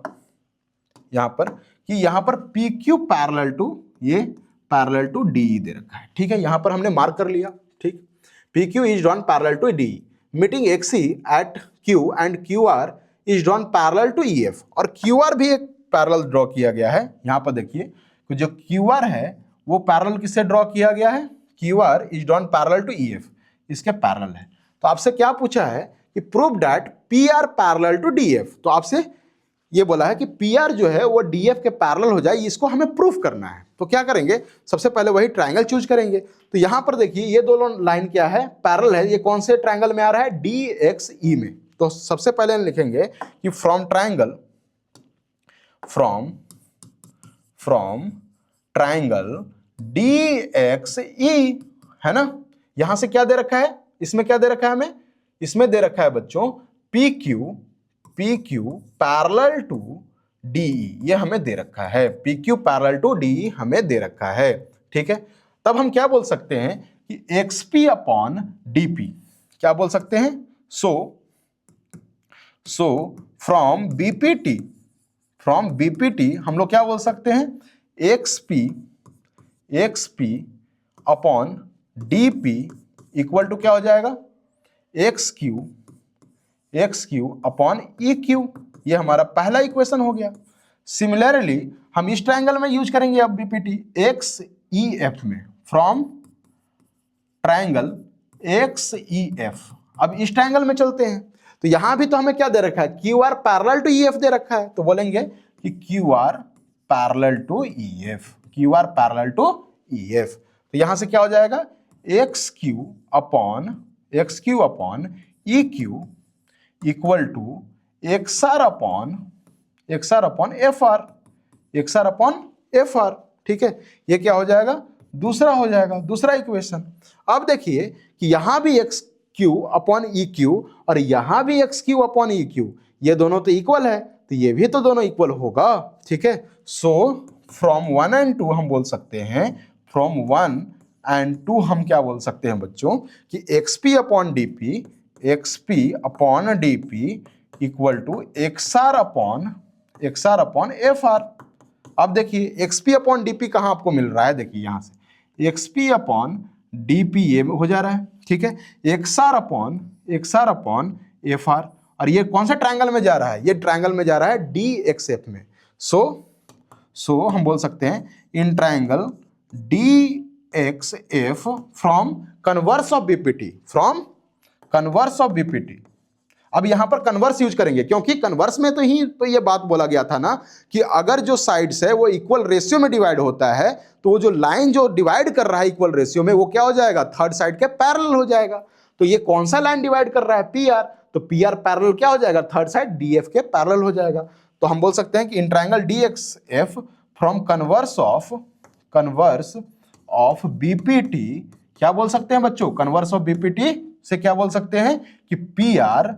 [SPEAKER 1] यहां पर कि यहां पर पी क्यू पैरेलल टू, ये पैरेलल टू डी दे रखा है, ठीक है, यहां पर हमने मार्क कर लिया, ठीक। P Q is drawn parallel to D, meeting XE at Q and Q R is drawn parallel to E F, और क्यू आर भी एक पैरेलल ड्रॉ किया गया है, यहां पर देखिए कि जो क्यू आर है वो पैरेलल किससे ड्रॉ किया गया है, Q R is drawn parallel to E F, इसके पैरेलल है। तो आपसे क्या पूछा है कि prove that P R parallel to D F, तो आपसे ये बोला है कि पी आर जो है वो डी एफ के पैरेलल हो जाए, इसको हमें प्रूफ करना है। तो क्या करेंगे, सबसे पहले वही ट्राइंगल चूज करेंगे। तो यहां पर देखिए ये दोनों लाइन क्या है, पैरेलल है, ये कौन से ट्राइंगल में आ रहा है, डी एक्स ई में। तो सबसे पहले हम लिखेंगे कि फ्रॉम ट्राइंगल डी एक्स ई, है ना, यहां से क्या दे रखा है, इसमें क्या दे रखा है हमें, इसमें दे रखा है बच्चों P Q parallel to D, ये हमें दे रखा है, P Q parallel to D हमें दे रखा है, ठीक है। तब हम क्या बोल सकते हैं कि X P upon D P, क्या बोल सकते हैं, सो फ्रॉम बीपीटी हम लोग क्या बोल सकते हैं, X P upon D P equal to क्या हो जाएगा, X Q upon E Q, ये हमारा पहला इक्वेशन हो गया। सिमिलरली हम इस ट्रायंगल में यूज करेंगे अब बीपीटी, एक्स ई एफ में, from triangle x E F. अब इस ट्रायंगल में चलते हैं, तो यहां भी तो हमें क्या दे रखा है, Q R parallel to E F दे रखा है, तो बोलेंगे कि Q R parallel to E F, Q R parallel to E F. तो यहां से क्या हो जाएगा, X Q upon E Q equal to X R upon F R, ठीक है। ये क्या हो जाएगा, दूसरा हो जाएगा, दूसरा इक्वेशन। अब देखिए कि यहां भी x Q upon E Q और यहां भी x Q upon E Q, ये दोनों तो इक्वल है, तो ये भी तो दोनों इक्वल होगा, ठीक है। सो फ्रॉम 1 and 2 हम बोल सकते हैं, फ्रॉम 1 and 2 हम क्या बोल सकते हैं बच्चों कि X P upon D P equal to X R upon F R. अब देखिए X P upon D P कहाँ आपको मिल रहा है, देखिए यहां से X P upon D P ये हो जा रहा है, ठीक है, X R upon F R, और ये कौन सा ट्रायंगल में जा रहा है, ये ट्रायंगल में जा रहा है डी एक्स एफ में। सो हम बोल सकते हैं in triangle D x F from converse of BPT, अब यहां पर कन्वर्स यूज करेंगे, क्योंकि कन्वर्स में तो ये बात बोला गया था ना कि अगर जो साइड्स है वो इक्वल रेशियो में डिवाइड होता है, तो वो जो लाइन जो डिवाइड कर रहा है इक्वल रेशियो में, वो क्या हो जाएगा, थर्ड साइड के पैरेलल हो जाएगा। तो ये कौन सा लाइन डिवाइड कर रहा है, पी आर, तो पी आर पैरेलल क्या हो जाएगा, थर्ड साइड डी एफ के पैरेलल हो जाएगा। तो हम बोल सकते हैं कि in triangle D x F from converse of BPT, क्या बोल सकते हैं बच्चों, कन्वर्स ऑफ बीपीटी से क्या बोल सकते हैं कि P R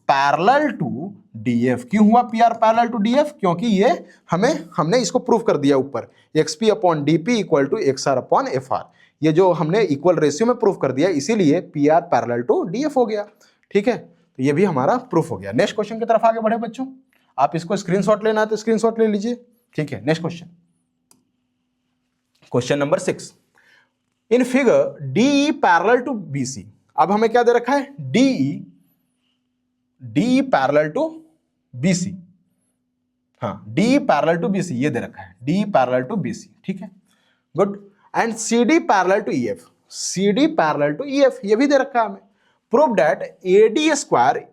[SPEAKER 1] parallel to DF. क्यों हुआ P R parallel to DF, क्योंकि ये हमने इसको प्रूफ कर दिया ऊपर, X P upon D P equal to X R upon F R, ये जो हमने इक्वल रेशियो में प्रूफ कर दिया, इसीलिए P R parallel to DF हो गया, ठीक है। तो ये भी हमारा प्रूफ हो गया। नेक्स्ट क्वेश्चन की तरफ आगे बढ़े बच्चों, आप इसको स्क्रीनशॉट लेना है तो स्क्रीनशॉट ले लीजिए, ठीक है। Next question number 6, in figure DE parallel to BC. अब हमें क्या दे रखा है, डीई पैरेलल टू बीसी, हाँ डीई पैरेलल टू बीसी ये दे रखा है, डीई पैरेलल टू बीसी, ठीक है, good. And CD parallel to EF, CD parallel to EF ये भी दे रखा है हमें। Prove that AD square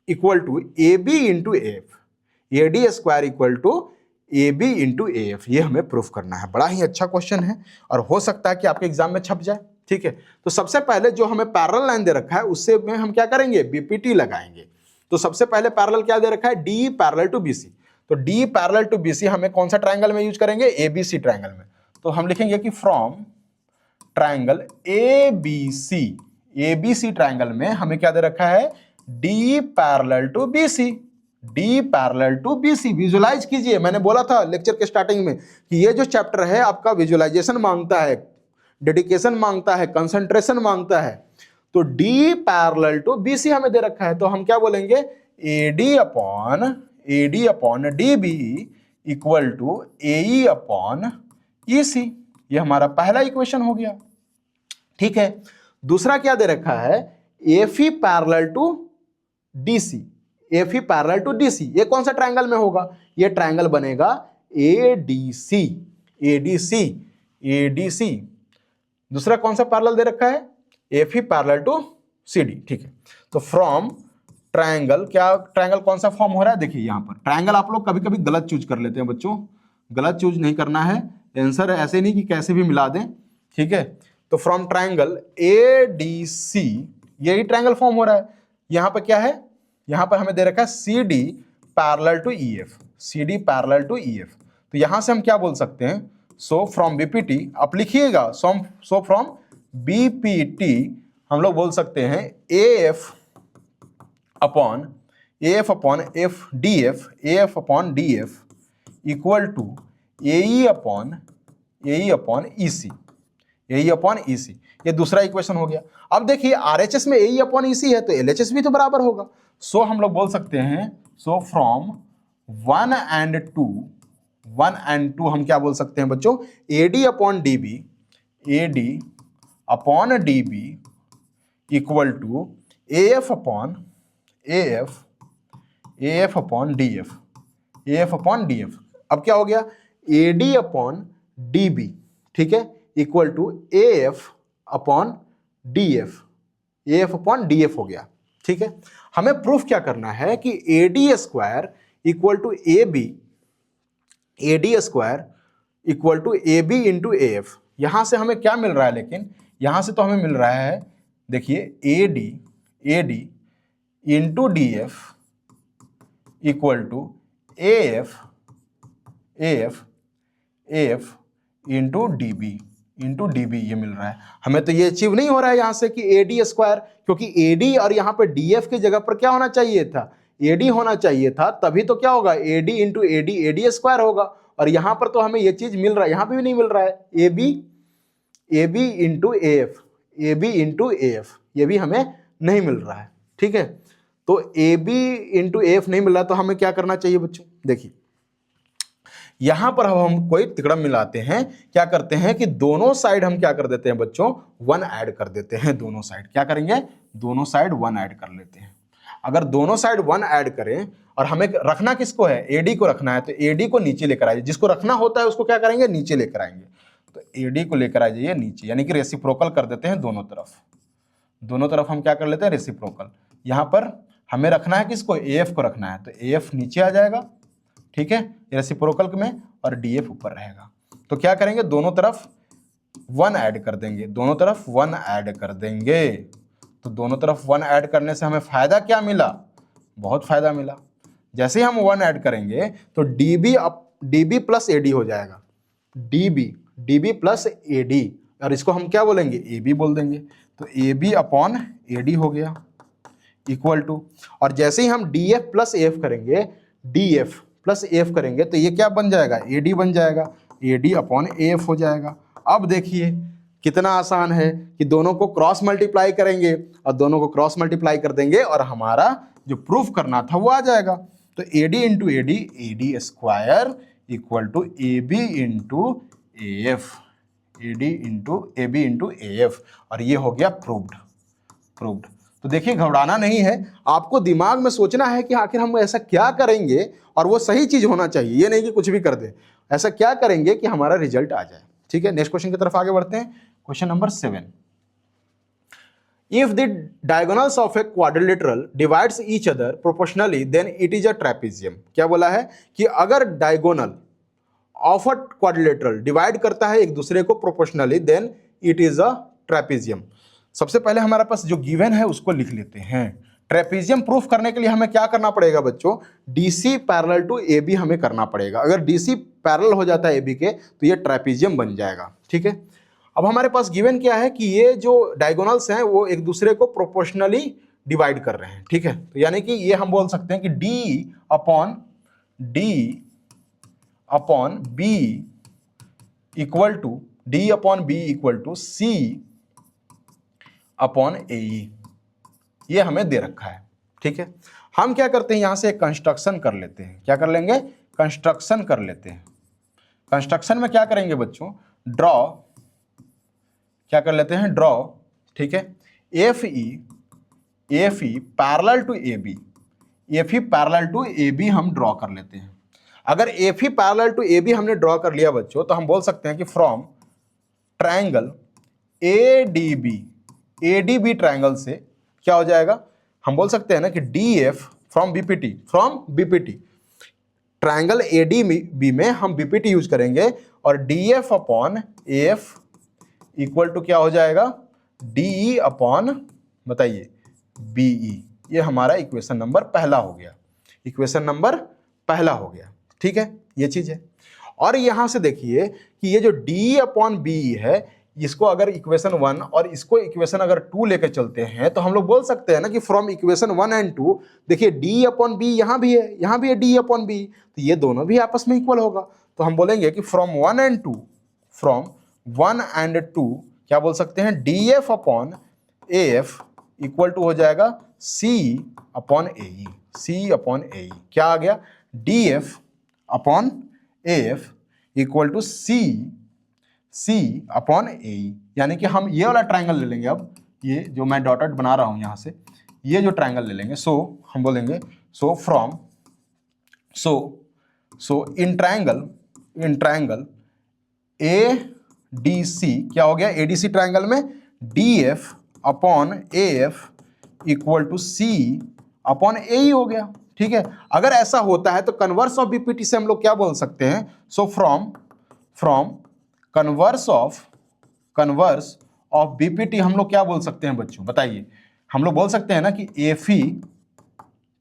[SPEAKER 1] equal to A B into F, AD square equal to A B into F, ये हमें प्रूफ करना है। बड़ा ही अच्छा क्वेश्चन है और हो सकता है कि आपके एग्जाम में छप जाए, ठीक है। तो सबसे पहले जो हमें पैरेलल लाइन दे रखा है उससे में हम क्या करेंगे, बीपीटी लगाएंगे। तो सबसे पहले पैरेलल क्या दे रखा है, डी पैरेलल टू बीसी, तो डी पैरेलल टू बीसी हमें कौन सा ट्रायंगल में यूज करेंगे, एबीसी ट्रायंगल में। तो हम लिखेंगे कि from triangle ABC, ABC triangle में हमें क्या दे रखा है, D parallel to BC, D parallel to BC. Visualize कीजिए, मैंने बोला था लेक्चर के स्टार्टिंग में कि ये जो चैप्टर है आपका विजुलाइजेशन मांगता है, डेडिकेशन मांगता है, कंसंट्रेशन मांगता है। तो डी पैरेलल टू BC हमें दे रखा है, तो हम क्या बोलेंगे, AD upon DB equal to AE upon EC। ये हमारा पहला इक्वेशन हो गया। ठीक है, दूसरा क्या दे रखा है, AFE parallel to DC, AFE parallel to DC। ये कौन सा ट्रायंगल में होगा, ये ट्रायंगल बनेगा ADC। दूसरा कौन सा पैरेलल दे रखा है, AFE पैरेलल टू CD। ठीक है, तो फ्रॉम ट्रायंगल, क्या ट्रायंगल कौन सा फॉर्म हो रहा है, देखिए यहां पर ट्रायंगल आप लोग कभी कभी गलत चूज कर लेते हैं बच्चों, गलत चूज नहीं करना है, आंसर ऐसे नहीं कि कैसे भी मिला दें। ठीक है, तो फ्रॉम ट्रायंगल ADC यही ट्रायंगल फॉर्म हो रहा है। यहां पर क्या है, यहां पर हमें दे रखा है CD पैरेलल टू EF। तो यहां से हम क्या बोल सकते हैं, सो फ्रॉम BPT, आप लिखिएगा, सो फ्रॉम BPT हम लोग बोल सकते हैं AF upon DF equal to AE upon EC। ये दूसरा इक्वेशन हो गया। अब देखिए RHS में AE अपॉन EC है, तो LHS भी तो बराबर होगा। सो हम लोग बोल सकते हैं, सो फ्रॉम 1 and 2 हम क्या बोल सकते हैं बच्चों, AD upon DB equal to AF upon DF। अब क्या हो गया, AD अपॉन DB, ठीक है, equal to AF upon DF हो गया। ठीक है, हमें प्रूफ क्या करना है कि AD square equal to AB into AF। यहां से हमें क्या मिल रहा है, लेकिन यहां से तो हमें मिल रहा है, देखिए AD into DF equal to AF into DB ये मिल रहा है। हमें तो ये अचीव नहीं हो रहा है यहां से कि AD स्क्वायर, क्योंकि AD और यहां पे DF की जगह पर क्या होना चाहिए था, AD होना चाहिए था, तभी तो क्या होगा, AD इंटू AD स्क्वायर होगा। और यहां पर तो हमें ये चीज मिल रहा है, यहां पे भी नहीं मिल रहा है, AB इंटू AF ये भी हमें नहीं मिल रहा है। ठीक है, तो AB इंटू AF नहीं मिल रहा, तो हमें क्या करना चाहिए बच्चों, देखिए यहां पर हम कोई तिकड़म मिलाते हैं, क्या करते हैं कि दोनों साइड हम क्या कर देते हैं बच्चों, 1 ऐड कर देते हैं। दोनों साइड क्या करेंगे, दोनों साइड 1 ऐड कर लेते हैं। अगर दोनों साइड 1 ऐड करें, और हमें रखना किसको है, AD को रखना है, तो AD को नीचे लेकर आइए, जिसको रखना होता है उसको क्या करेंगे, नीचे लेकर आएंगे। तो AD को लेकर आ जाइए नीचे, यानी कि रेसिप्रोकल कर देते हैं दोनों तरफ हम क्या कर लेते हैं, रेसिप्रोकल। यहां पर हमें रखना है किसको, AF को रखना है, तो AF नीचे आ जाएगा, ठीक है, रेसिप्रोकल में, और DF ऊपर रहेगा। तो क्या करेंगे, दोनों तरफ 1 ऐड कर देंगे, तो दोनों तरफ 1 ऐड करने से हमें फायदा क्या मिला, बहुत फायदा मिला। जैसे ही हम 1 ऐड करेंगे तो DB प्लस AD हो जाएगा, DB प्लस AD, और इसको हम क्या बोलेंगे, AB बोल देंगे। तो AB अपॉन AD हो गया इक्वल टू, और जैसे ही हम DF प्लस AF करेंगे तो ये क्या बन जाएगा, AD बन जाएगा, AD अपॉन AF हो जाएगा। अब देखिए कितना आसान है कि दोनों को क्रॉस मल्टीप्लाई करेंगे, और दोनों को क्रॉस मल्टीप्लाई कर देंगे, और हमारा जो प्रूफ करना था वो आ जाएगा। तो AD into AD square equal to AB into AF, और ये हो गया प्रूव्ड। तो देखिए घबराना नहीं है, आपको दिमाग में सोचना है कि आखिर हम ऐसा क्या करेंगे, और वो सही चीज होना चाहिए, ये नहीं कि कुछ भी कर दे। ऐसा क्या करेंगे कि हमारा रिजल्ट आ जाए। ठीक है, नेक्स्ट क्वेश्चन की तरफ आगे बढ़ते हैं। Question number 7, if the diagonals of a quadrilateral divides each other proportionally then it is a trapezium. क्या बोला है कि अगर diagonal of a quadrilateral divide करता है एक दूसरे को proportionally, then it is a trapezium. सबसे पहले हमारे पास जो गिवन है उसको लिख लेते हैं। ट्रेपेजियम प्रूफ करने के लिए हमें क्या करना पड़ेगा बच्चों, DC पैरेलल टू AB हमें करना पड़ेगा। अगर DC पैरेलल हो जाता है AB के, तो ये ट्रेपेजियम बन जाएगा। ठीक है, अब हमारे पास गिवन क्या है कि ये जो डायगोनल्स हैं वो एक दूसरे को प्रोपोर्शनली डिवाइड कर रहे हैं। ठीक है, तो यानी कि ये हम बोल सकते हैं कि D upon B equal to D upon B equal to C upon A E, ये हमें दे रखा है। ठीक है, हम क्या करते हैं, यहां से एक कंस्ट्रक्शन कर लेते हैं। क्या कर लेंगे, कंस्ट्रक्शन कर लेते हैं। कंस्ट्रक्शन में क्या करेंगे बच्चों, ड्रॉ, क्या कर लेते हैं, ड्रॉ। ठीक है, F E parallel to A B, F E parallel to A B हम ड्रॉ कर लेते हैं। अगर F E parallel to A B हमने ड्रॉ कर लिया बच्चों, तो हम बोल सकते हैं कि from triangle A D B triangle से क्या हो जाएगा, हम बोल सकते हैं ना कि D F from BPT, triangle A D B में हम बीपीटी यूज करेंगे, और D F upon A F equal to क्या हो जाएगा, डी ई अपॉन, बताइए, बी ई। ये हमारा इक्वेशन नंबर पहला हो गया, इक्वेशन नंबर पहला हो गया। ठीक है, ये चीज है। और यहां से देखिए कि ये जो डी अपॉन बी है, इसको अगर इक्वेशन 1 और इसको इक्वेशन अगर 2 लेकर चलते हैं, तो हम लोग बोल सकते हैं ना कि फ्रॉम इक्वेशन 1 एंड 2, देखिए डी अपॉन बी यहां भी है, यहां भी है डी अपॉन बी, तो ये दोनों भी आपस में इक्वल होगा। तो हम बोलेंगे कि फ्रॉम 1 एंड 2 क्या बोल सकते हैं, D F upon A F equal to हो जाएगा सी upon A E, C upon A ई। क्या आ गया, D F upon A F equal to C upon A E. यानी कि हम ये वाला ट्रायंगल ले लेंगे, अब ये जो मैं डॉटेड बना रहा हूं यहां से, ये जो ट्रायंगल ले लेंगे। सो हम बोलेंगे, so from, so in triangle A D C, क्या हो गया, ए डी सी ट्रायंगल में D F upon A F equal to C upon A E हो गया। ठीक है, अगर ऐसा होता है तो कन्वर्स ऑफ बीपीटी से हम लोग क्या बोल सकते हैं, so from converse of BPT हम लोग क्या बोल सकते हैं बच्चों, बताइए। हम लोग बोल सकते हैं ना कि F E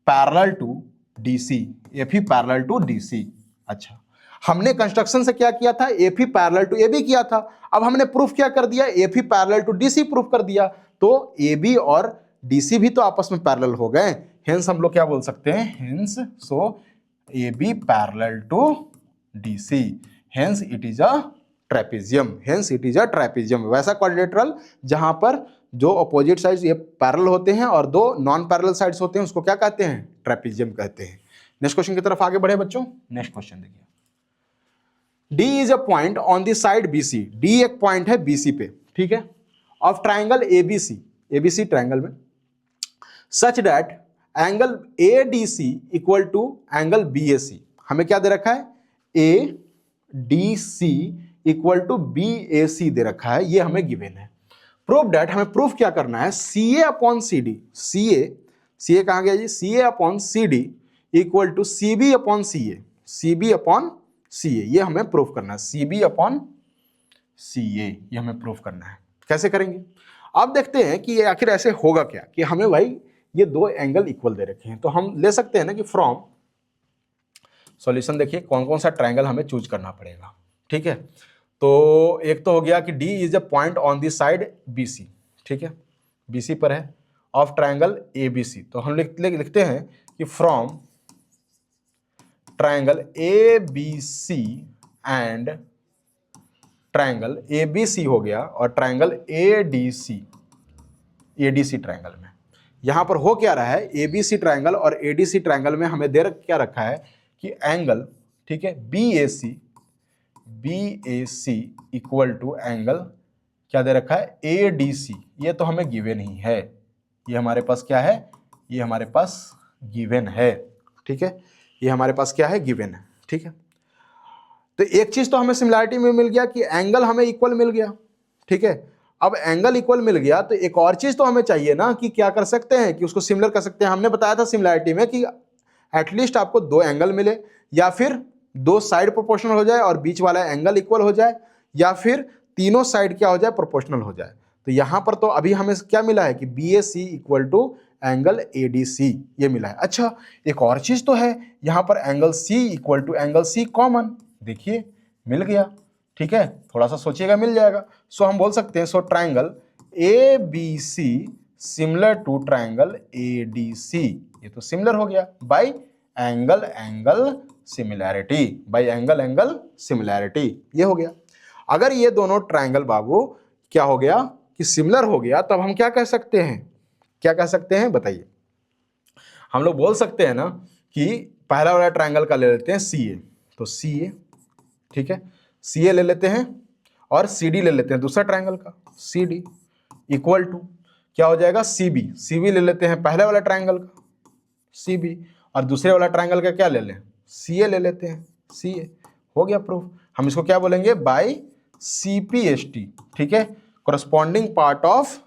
[SPEAKER 1] parallel to DC, F E parallel to DC. अच्छा, हमने कंस्ट्रक्शन से क्या किया था, F E parallel to A B किया था। अब हमने प्रूफ क्या कर दिया, F E parallel to DC proof कर दिया। तो ए बी और डीसी भी तो आपस में पैरेलल हो गए, हेंस हम लोग क्या बोल सकते हैं, hence so A B parallel to DC, hence it is a trapezium, वैसा क्वाड्रिलेटरल जहां पर जो अपोजिट साइड्स ये पैरेलल होते हैं और दो नॉन पैरेलल साइड्स होते हैं, उसको क्या कहते हैं, ट्रेपेजियम कहते हैं। नेक्स्ट क्वेश्चन की तरफ आगे बढ़े बच्चों। नेक्स्ट क्वेश्चन देखिए, D is a point on the side BC, D एक पॉइंट है BC पे, ठीक है, ऑफ ट्राइंगल ABC ट्राइंगल में, such that angle ADC equal to angle BAC। हमें क्या दे रखा है, ADC इक्वल टू BAC दे रखा है, ये हमें गिवन है। प्रूव दैट, हमें प्रूफ क्या करना है, CA अपॉन CD, CA कहां गया जी, CA upon CD equal to CB upon CA, ये हमें प्रूफ करना है, CB अपॉन CA ये हमें प्रूफ करना है। कैसे करेंगे, अब देखते हैं कि ये आखिर ऐसे होगा क्या, कि हमें भाई ये दो एंगल इक्वल दे रखे हैं, तो हम ले सकते हैं ना कि फ्रॉम सॉल्यूशन, देखिए कौन कौन सा ट्रायंगल हमें चूज करना पड़ेगा। ठीक है, तो एक तो हो गया कि D is a point on the side BC, ठीक है, BC पर है, ऑफ ट्रायंगल ABC। तो हम लिखते हैं कि from triangle ABC and triangle ABC हो गया, और ट्रायंगल ADC ट्रायंगल में, यहां पर हो क्या रहा है, ABC ट्रायंगल और ADC ट्रायंगल में हमें क्या रखा है कि एंगल, ठीक है, BAC इक्वल टू एंगल क्या दे रखा है, ADC। ये तो हमें गिवन ही है, ये हमारे पास क्या है, ये हमारे पास गिवन है, ठीक है, ये हमारे पास क्या है, गिवन है। ठीक है, तो एक चीज तो हमें सिमिलरिटी में मिल गया कि एंगल हमें इक्वल मिल गया। ठीक है, अब एंगल इक्वल मिल गया तो एक और चीज तो हमें चाहिए ना, कि क्या कर सकते हैं कि उसको सिमिलर कर सकते हैं। हमने बताया था सिमिलरिटी में कि एटलीस्ट आपको दो एंगल मिले, या फिर दो साइड प्रोपोर्शनल हो जाए और बीच वाला एंगल इक्वल हो जाए, या फिर तीनों साइड क्या हो जाए, प्रोपोर्शनल हो जाए। तो यहां पर तो अभी हमें क्या मिला है कि BAC equal to angle ADC ये मिला है। अच्छा, एक और चीज तो है, यहां पर angle C equal to angle C common, देखिए मिल गया। ठीक है, थोड़ा सा सोचिएगा, मिल जाएगा। सो हम बोल सकते हैं, so triangle ABC similar to triangle ADC, ये तो सिमिलर हो गया बाय एंगल सिमिलैरिटी, ये हो गया। अगर ये दोनों ट्रायंगल बाबू क्या हो गया कि सिमिलर हो गया, तब हम क्या कह सकते हैं, क्या कह सकते हैं बताइए। हम लोग बोल सकते हैं ना कि पहला वाला ट्रायंगल का ले लेते हैं सी ए, तो सी ए, ठीक है, सी ए ले लेते हैं और सी डी ले लेते हैं दूसरा ट्रायंगल का, सी डी इक्वल टू क्या हो जाएगा, सी बी, सी बी ले लेते हैं पहले वाला ट्रायंगल का सी बी, और दूसरे वाला ट्रायंगल का क्या ले लें, सी ए ले लेते हैं, सी ए। हो गया प्रूफ। हम इसको क्या बोलेंगे, by C P S T, ठीक है, corresponding part of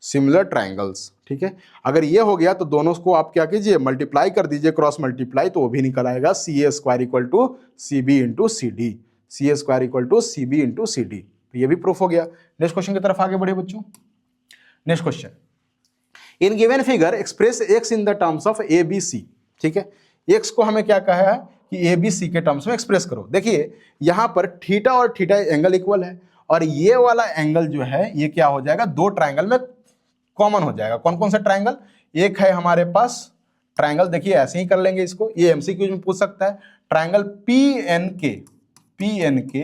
[SPEAKER 1] similar triangles, ठीक है। अगर ये हो गया तो दोनों को आप क्या कीजिए, मल्टीप्लाई कर दीजिए, क्रॉस मल्टीप्लाई, तो वो भी निकल आएगा C A square equal to C B into C D, C A square equal to C B into C D. तो ये भी प्रूफ हो गया। नेक्स्ट क्वेश्चन की तरफ आगे बढ़े बच्चों। Next question, in given figure express X in the terms of A B C, ठीक है। एक्स को हमें क्या कहा है कि ए बी सी के टर्म्स में एक्सप्रेस करो। देखिए यहां पर थीटा और थीटा एंगल इक्वल है, और ये वाला एंगल जो है ये क्या हो जाएगा, दो ट्रायंगल में कॉमन हो जाएगा। कौन कौन सा ट्रायंगल, एक है हमारे पास ट्रायंगल, देखिए ऐसे ही कर लेंगे इसको, ये एमसीक्यू में पूछ सकता है, ट्रायंगल पी एन के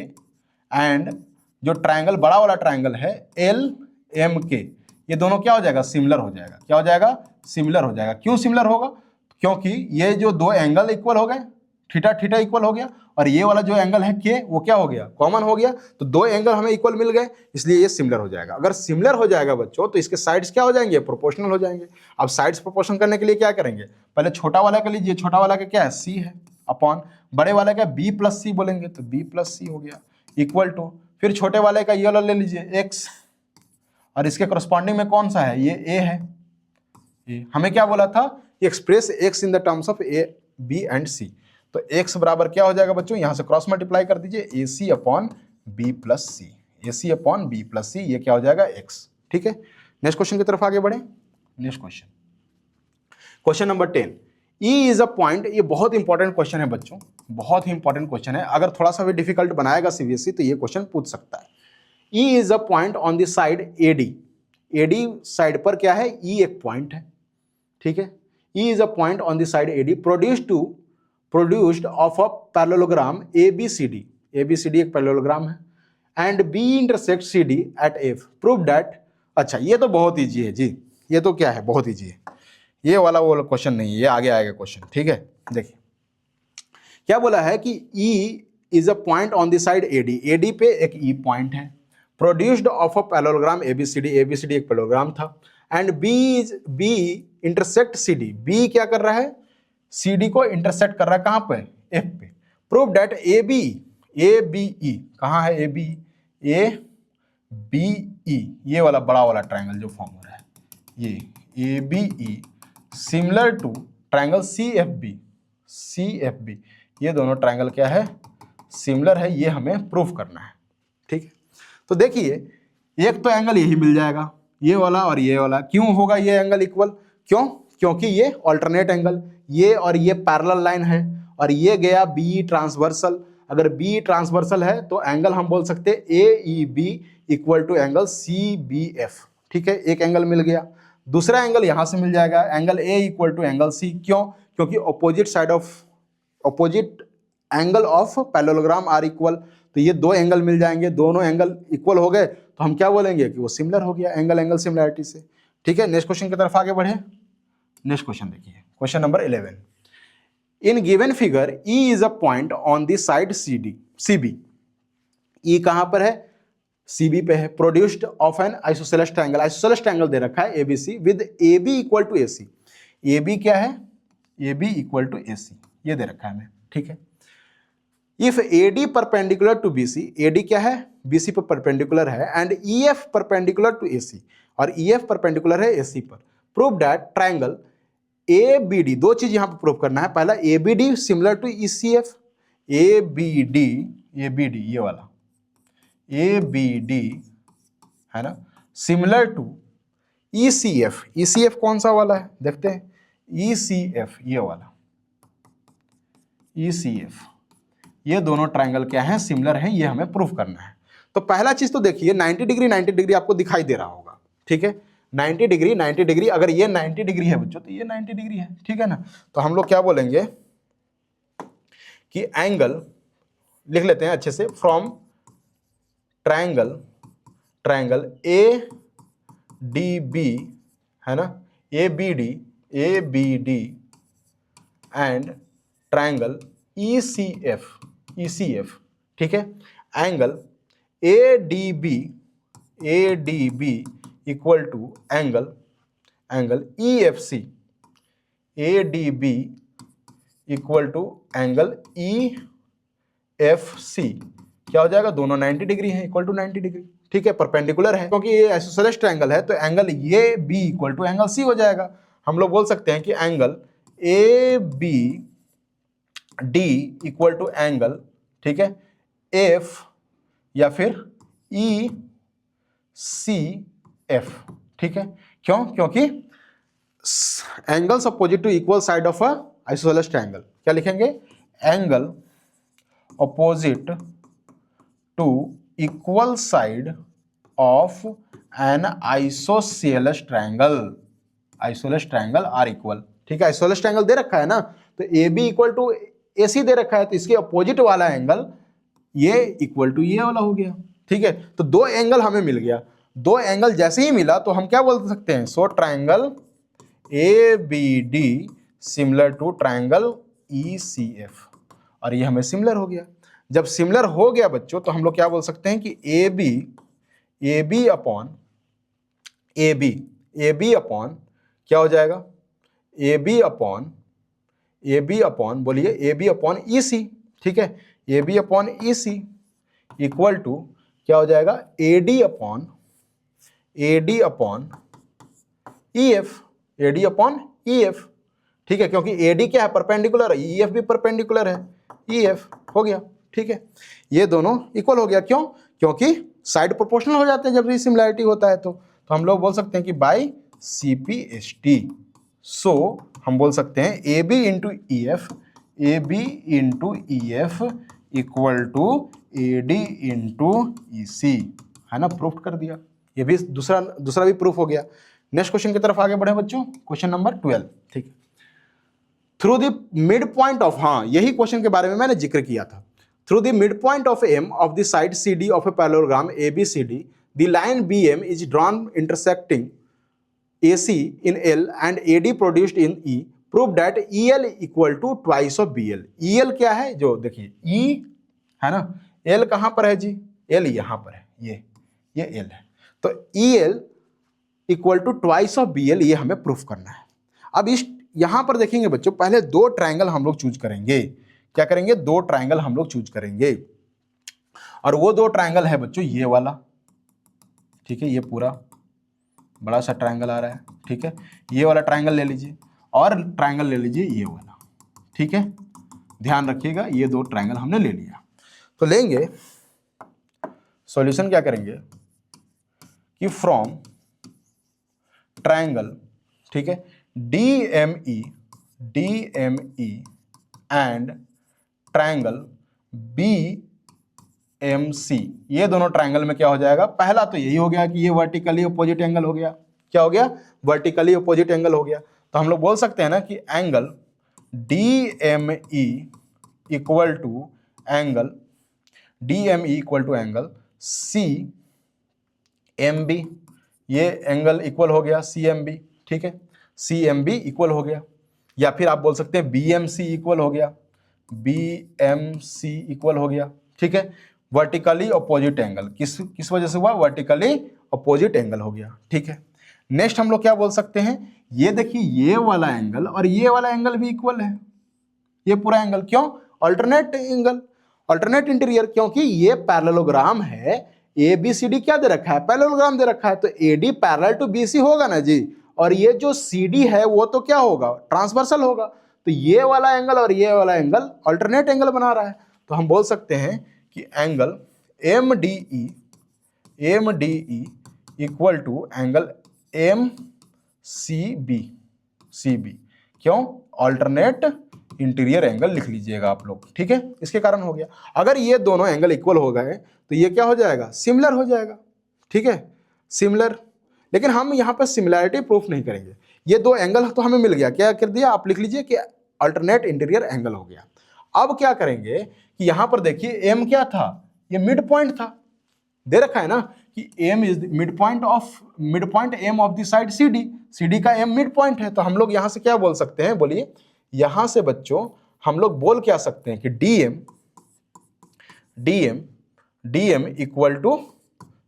[SPEAKER 1] एंड जो ट्रायंगल बड़ा वाला ट्रायंगल है एल एम के, ये दोनों क्या हो जाएगा, सिमिलर हो जाएगा। क्या हो जाएगा, सिमिलर हो जाएगा। क्यों सिमिलर होगा, क्योंकि ये जो दो एंगल इक्वल हो गए, थीटा थीटा इक्वल हो गया, और ये वाला जो एंगल है के वो क्या हो गया, कॉमन हो गया, तो दो एंगल हमें इक्वल मिल गए, इसलिए ये सिमिलर हो जाएगा। अगर सिमिलर हो जाएगा बच्चों तो इसके साइड्स क्या हो जाएंगे, प्रोपोर्शनल हो जाएंगे। अब साइड्स प्रोपोर्शन करने के लिए क्या करेंगे, पहले छोटा वाला का लीजिए, छोटा वाला का क्या है, सी है, अपॉन बड़े वाले का बी प्लस सी बोलेंगे, तो बी प्लस सी हो गया, इक्वल टू फिर छोटे वाले का ये वाला ले लीजिए एक्स, और इसके करस्पॉन्डिंग में कौन सा है, ये ए है। ए हमें क्या बोला था, express X in the terms of A B and C, तो एक्स बराबर क्या हो जाएगा बच्चों, यहां से क्रॉस मल्टीप्लाई कर दीजिए, ए सी अपॉन बी प्लस सी, ए सी अपॉन बी प्लस सी, ये क्या हो जाएगा एक्स, ठीक है। नेक्स्ट क्वेश्चन की तरफ आगे बढ़े। Next question, question number 10, E is a point, ये बहुत इंपॉर्टेंट क्वेश्चन है बच्चों, बहुत ही इंपॉर्टेंट क्वेश्चन है। अगर थोड़ा सा भी डिफिकल्ट बनाएगा सीबीएसई तो ये क्वेश्चन पूछ सकता है। E is a point on the side AD, AD side पर क्या है, E एक पॉइंट है, ठीक है। E is a point on the side AD produced of a parallelogram ABCD, ABCD एक पैरेललोग्राम है, and B intersect CD at F, prove that. अच्छा ये तो बहुत ईजी है जी, ये तो क्या है, बहुत ईजी है, ये वाला वो क्वेश्चन नहीं है, ये आगे आएगा क्वेश्चन, ठीक है। देखिए क्या बोला है कि E is a point on the side AD, AD पे एक E पॉइंट है, produced of a parallelogram ABCD, ABCD एक पैरेललोग्राम था, and B intersect CD, B क्या कर रहा है, CD को इंटरसेक्ट कर रहा है कहां पे, F पे, प्रूव दैट ABE कहां है, ABE ये वाला बड़ा वाला ट्रायंगल जो फॉर्म हो रहा है, ये ABE similar to triangle CFB, ये दोनों ट्रायंगल क्या है, सिमिलर है, ये हमें प्रूफ करना है, ठीक है। तो देखिए एक तो एंगल यही मिल जाएगा, ये वाला और ये वाला, क्यों होगा ये एंगल इक्वल, क्यों, क्योंकि ये अल्टरनेट एंगल, ये और ये पैरेलल लाइन है, और ये गया बी ट्रांसवर्सल, अगर बी ट्रांसवर्सल है तो एंगल हम बोल सकते हैं AEB equal to angle CBF, ठीक है, एक एंगल मिल गया। दूसरा एंगल यहां से मिल जाएगा, angle A equal to angle C, क्यों, क्योंकि opposite angle of parallelogram are equal, तो ये दो एंगल मिल जाएंगे, दोनों एंगल इक्वल हो गए तो हम क्या बोलेंगे कि वो सिमिलर हो गया, एंगल सिमिलरिटी से, ठीक है। नेक्स्ट क्वेश्चन की तरफ आगे बढ़े। नेक्स्ट क्वेश्चन देखिए, question number 11, in given figure E is a point on the side CB, E कहां पर है, CB पे है, produced of an isosceles triangle दे रखा है ABC with AB equal to AC, AB क्या है, AB इक्वल टू AC ये दे रखा है हमें, ठीक है। If AD perpendicular to BC, AD क्या है, BC पर परपेंडिकुलर है, and EF perpendicular to AC, और EF परपेंडिकुलर है AC पर, प्रूव दैट ट्रायंगल ABD, दो चीज यहां पर प्रूव करना है, पहला ABD similar to ECF, ABD ये वाला ABD है ना, सिमिलर टू ECF कौन सा वाला है देखते हैं, ECF ये वाला, ECF ये दोनों ट्रायंगल क्या है, सिमिलर है, ये हमें प्रूफ करना है। तो पहला चीज तो देखिए 90 डिग्री आपको दिखाई दे रहा होगा, ठीक है, 90 डिग्री, अगर ये 90 डिग्री है बच्चों तो ये 90 डिग्री है, ठीक है ना। तो हम लोग क्या बोलेंगे कि एंगल लिख लेते हैं अच्छे से, from triangle A D B, है ना, A B D and triangle E C F, ठीक है। Angle A D B equal to angle E F C, A D B equal to angle E F C, क्या हो जाएगा, दोनों 90 degree है, equal to 90 degree, ठीक है, perpendicular है, क्योंकि ये आइसोसेलेस ट्रायंगल है तो एंगल ये B equal to angle C हो जाएगा। हम लोग बोल सकते हैं कि angle A B D equal to angle, ठीक है, एफ या फिर ई सी एफ, ठीक है। क्यों? क्योंकि angles opposite to equal side of a isosceles triangle, क्या लिखेंगे, angle opposite to equal side of an isosceles triangle are equal, ठीक है। आइसोसेलेस ट्रायंगल दे रखा है ना, तो A B equal to A C दे रखा है, तो इसके अपोजिट वाला एंगल ये इक्वल टू ये वाला हो गया, ठीक है। तो दो एंगल हमें मिल गया, दो एंगल जैसे ही मिला तो हम क्या बोल सकते हैं, so triangle A B D similar to triangle E C F, और ये हमें सिमिलर हो गया। जब सिमिलर हो गया बच्चों तो हम लोग क्या बोल सकते हैं कि ए बी अपॉन क्या हो जाएगा, ए बी अपॉन बोलिए ए बी अपॉन ई सी, ठीक है, A B upon E C equal to क्या हो जाएगा, A D upon E F, ठीक है, क्योंकि ए डी क्या है, परपेंडिकुलर है, ई एफ भी परपेंडिकुलर है, ई एफ हो गया, ठीक है। ये दोनों इक्वल हो गया, क्यों, क्योंकि साइड प्रोपोर्शनल हो जाते हैं जब ये सिमिलैरिटी होता है तो हम लोग बोल सकते हैं कि बाय CPST, सो हम बोल सकते हैं A B into E F equal to A D into E C, है ना, प्रूफ कर दिया। ये भी दूसरा भी प्रूफ हो गया। नेक्स्ट क्वेश्चन की तरफ आगे बढ़े बच्चों, क्वेश्चन नंबर 12, ठीक है। Through the mid point of, हाँ यही क्वेश्चन के बारे में मैंने जिक्र किया था। Through the mid point of M of the side C D of a parallelogram ABCD, the line BM is drawn intersecting AC in L and AD produced in E, prove that EL equal to twice of BL। EL क्या है, जो देखिए E है ना, L कहाँ पर है जी, L यहाँ पर है, ये L है, तो EL equal to twice of BL, ये हमें प्रूफ करना है। अब इस यहाँ पर देखेंगे बच्चों, पहले दो ट्रायंगल हम लोग चूज करेंगे, क्या करेंगे, दो ट्रायंगल हम लोग चूज करेंगे, और वो दो ट्रायंगल है बच्चों ये वाला, ठीक है, ये पूरा बड़ा सा ट्रायंगल आ रहा है, ठीक है, ये वाला ट्रायंगल ले लीजिए और ट्रायंगल ले लीजिए ये वाला, ठीक है, ध्यान रखिएगा, ये दो ट्रायंगल हमने ले लिया। तो लेंगे सॉल्यूशन, क्या करेंगे कि फ्रॉम ट्रायंगल, ठीक है, DME एंड ट्रायंगल BMC, ये दोनों ट्रायंगल में क्या हो जाएगा, पहला तो यही हो गया कि ये वर्टिकली अपोजिट एंगल हो गया, क्या हो गया, वर्टिकली अपोजिट एंगल हो गया। तो हम लोग बोल सकते हैं ना कि angle DME equal to angle CMB, ये एंगल इक्वल हो गया CMB, ठीक है, CMB इक्वल हो गया, या फिर आप बोल सकते हैं BMC इक्वल हो गया, ठीक है। वर्टिकली अपोजिट एंगल किस वजह से हुआ, वर्टिकली अपोजिट एंगल हो गया, ठीक है। नेक्स्ट हम लोग क्या बोल सकते हैं, ये देखिए ये वाला एंगल और ये वाला एंगल भी इक्वल है, ये पूरा एंगल, क्यों, अल्टरनेट एंगल, अल्टरनेट इंटीरियर, क्योंकि ये पैरेललोग्राम है, ABCD क्या दे रखा है, पैरेललोग्राम दे रखा है, तो AD पैरेलल टू BC होगा ना जी, और ये जो CD है वो तो क्या होगा, ट्रांसवर्सल होगा, तो ये वाला एंगल और ये वाला एंगल अल्टरनेट एंगल बना रहा है। तो हम बोल सकते हैं कि angle MDE equal to angle MCB, क्यों, अल्टरनेट इंटीरियर एंगल लिख लीजिएगा आप लोग, ठीक है, इसके कारण हो गया। अगर ये दोनों एंगल इक्वल हो गए तो ये क्या हो जाएगा, सिमिलर हो जाएगा, ठीक है, सिमिलर। लेकिन हम यहाँ पर सिमिलैरिटी प्रूफ नहीं करेंगे, ये दो एंगल तो हमें मिल गया, क्या कर दिया, आप लिख लीजिए कि अल्टरनेट इंटीरियर एंगल हो गया। अब क्या करेंगे कि यहां पर देखिए M क्या था, ये मिड पॉइंट था, दे रखा है ना कि M is mid point M of the side C D, C D का एम मिड पॉइंट है। तो हम लोग यहां से क्या बोल सकते हैं, बोलिए। यहां से बच्चों हम लोग बोल क्या सकते हैं कि D M equal to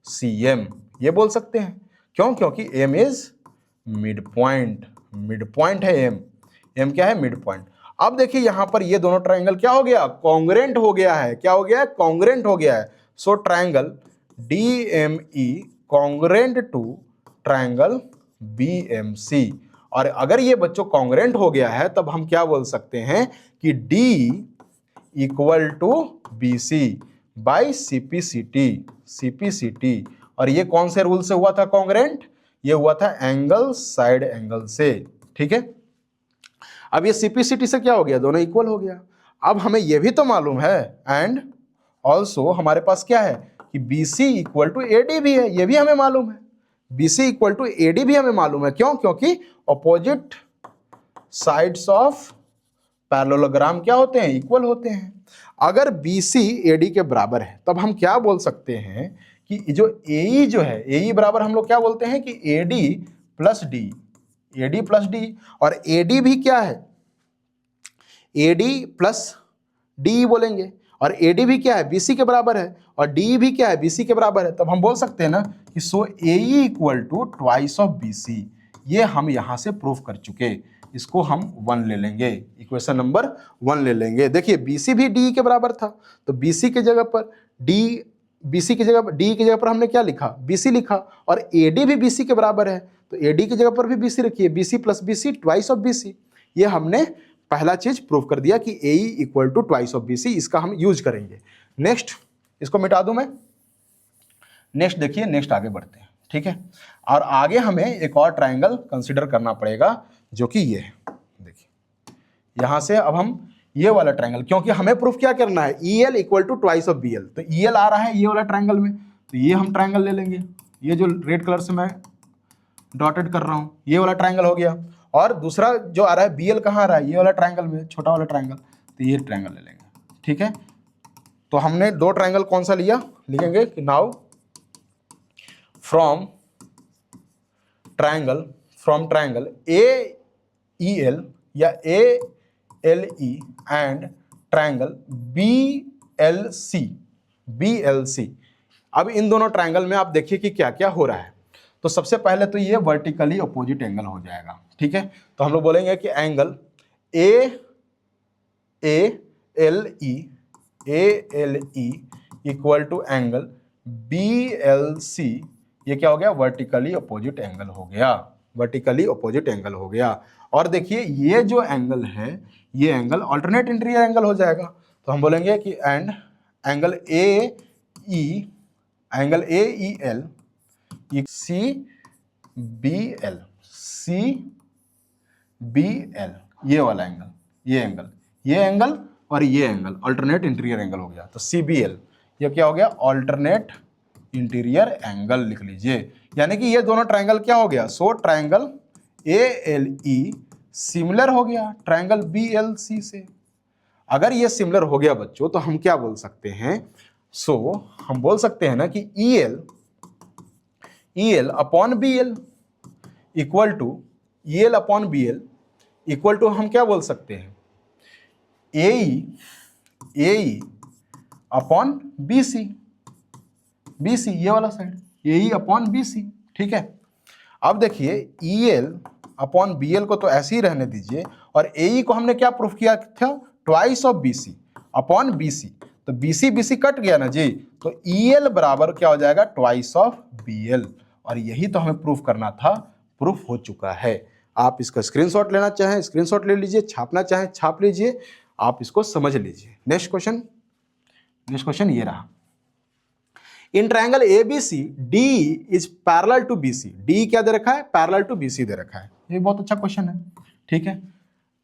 [SPEAKER 1] C M, ये बोल सकते हैं। क्यों? क्योंकि एम इज मिड पॉइंट है एम क्या है? Mid point. अब देखिए यहां पर ये दोनों ट्रायंगल क्या हो गया? कॉन्ग्रेंट हो गया है। क्या हो गया है? कॉन्ग्रेंट हो गया है। So triangle DME congruent to triangle BMC। और अगर ये बच्चों कॉन्ग्रेंट हो गया है तब हम क्या बोल सकते हैं कि D equal to BC by CPCT। और ये कौन से रूल से हुआ था कॉन्ग्रेंट? ये हुआ था एंगल साइड एंगल से, ठीक है। अब ये CPCT से क्या हो गया? दोनों इक्वल हो गया। अब हमें यह भी तो मालूम है एंड ऑल्सो हमारे पास क्या है कि BC इक्वल टू AD भी है, ये भी हमें मालूम है। BC इक्वल टू AD भी हमें मालूम है। क्यों? क्योंकि ऑपोजिट साइड्स ऑफ पैरेललोग्राम क्या होते हैं? इक्वल होते हैं। अगर BC AD के बराबर है तब हम क्या बोल सकते हैं कि जो AE जो है, AE बराबर हम लोग क्या बोलते हैं कि AD प्लस D। और AD भी क्या है? AD प्लस D बोलेंगे। और AD भी क्या है? BC के बराबर है। और DE भी क्या है? BC के बराबर है। तब हम बोल सकते हैं ना कि so AE equal to twice of BC। ये हम यहां से प्रूफ कर चुके, इसको हम 1 ले लेंगे, इक्वेशन नंबर 1 ले लेंगे। देखिए BC भी DE के बराबर था, तो BC की जगह पर BC की जगह DE की जगह पर हमने क्या लिखा? BC लिखा। और AD भी BC के बराबर है, तो AD की जगह पर भी BC रखिए, BC plus BC twice of BC। ये हमने पहला चीज प्रूफ कर दिया कि AE equal to twice of BC, इसका हम यूज करेंगे। नेक्स्ट, इसको मिटा दूं मैं। नेक्स्ट देखिए, नेक्स्ट आगे बढ़ते हैं, ठीक है। और आगे हमें एक और ट्रायंगल कंसीडर करना पड़ेगा जो कि ये है। देखिए यहां से अब हम ये वाला ट्रायंगल, क्योंकि हमें प्रूफ क्या करना है? EL equal to twice of BL। तो EL आ रहा है ये वाला ट्रायंगल में, तो ये हम ट्रायंगल ले लेंगे। ये जो रेड कलर से मैं डॉटेड कर रहा हूं, ये वाला ट्रायंगल हो गया। और दूसरा जो आ रहा है BL कहाँ आ रहा है? ये वाला ट्रायंगल में, छोटा वाला ट्रायंगल, तो ये ट्रायंगल ले लेंगे, ठीक है। तो हमने दो ट्रायंगल कौन सा लिया? लिखेंगे कि नाउ फ्रॉम ट्रायंगल AEL या ALE एंड ट्रायंगल BLC। अब इन दोनों ट्रायंगल में आप देखिए कि क्या क्या हो रहा है। तो सबसे पहले तो ये वर्टिकली अपोजिट एंगल हो जाएगा, ठीक है। तो हम लोग बोलेंगे कि angle ALE equal to angle BLC, ये क्या हो गया? वर्टिकली अपोजिट एंगल हो गया, वर्टिकली अपोजिट एंगल हो गया। और देखिए ये जो एंगल है, ये एंगल अल्टरनेट इंटीरियर एंगल हो जाएगा। तो हम बोलेंगे कि एंड एंगल AEL CBL, ये वाला एंगल, ये एंगल और ये एंगल अल्टरनेट इंटीरियर एंगल हो गया। तो CBL ये क्या हो गया? अल्टरनेट इंटीरियर एंगल लिख लीजिए। यानी कि ये दोनों ट्रायंगल क्या हो गया? सो ट्रायंगल ALE सिमिलर हो गया ट्रायंगल BLC से। अगर ये सिमिलर हो गया बच्चों तो हम क्या बोल सकते हैं? सो हम बोल सकते हैं ना कि EL upon BL equal to EL upon BL equal to हम क्या बोल सकते हैं? AE अपॉन BC, ये वाला साइड AE अपॉन BC, ठीक है। अब देखिए EL अपॉन BL को तो ऐसे ही रहने दीजिए, और AE को हमने क्या प्रूफ किया था? Twice of BC upon BC। तो BC कट गया ना जी, तो EL बराबर क्या हो जाएगा? Twice of BL। और यही तो हमें प्रूफ करना था, प्रूफ हो चुका है। आप इसका स्क्रीनशॉट लेना चाहें स्क्रीनशॉट ले लीजिए, छापना चाहें छाप लीजिए, आप इसको समझ लीजिए। नेक्स्ट क्वेश्चन ये रहा। In triangle ABC D is parallel to BC। D क्या दे रखा है? पैरेलल टू BC दे रखा है। ये बहुत अच्छा क्वेश्चन है, ठीक है।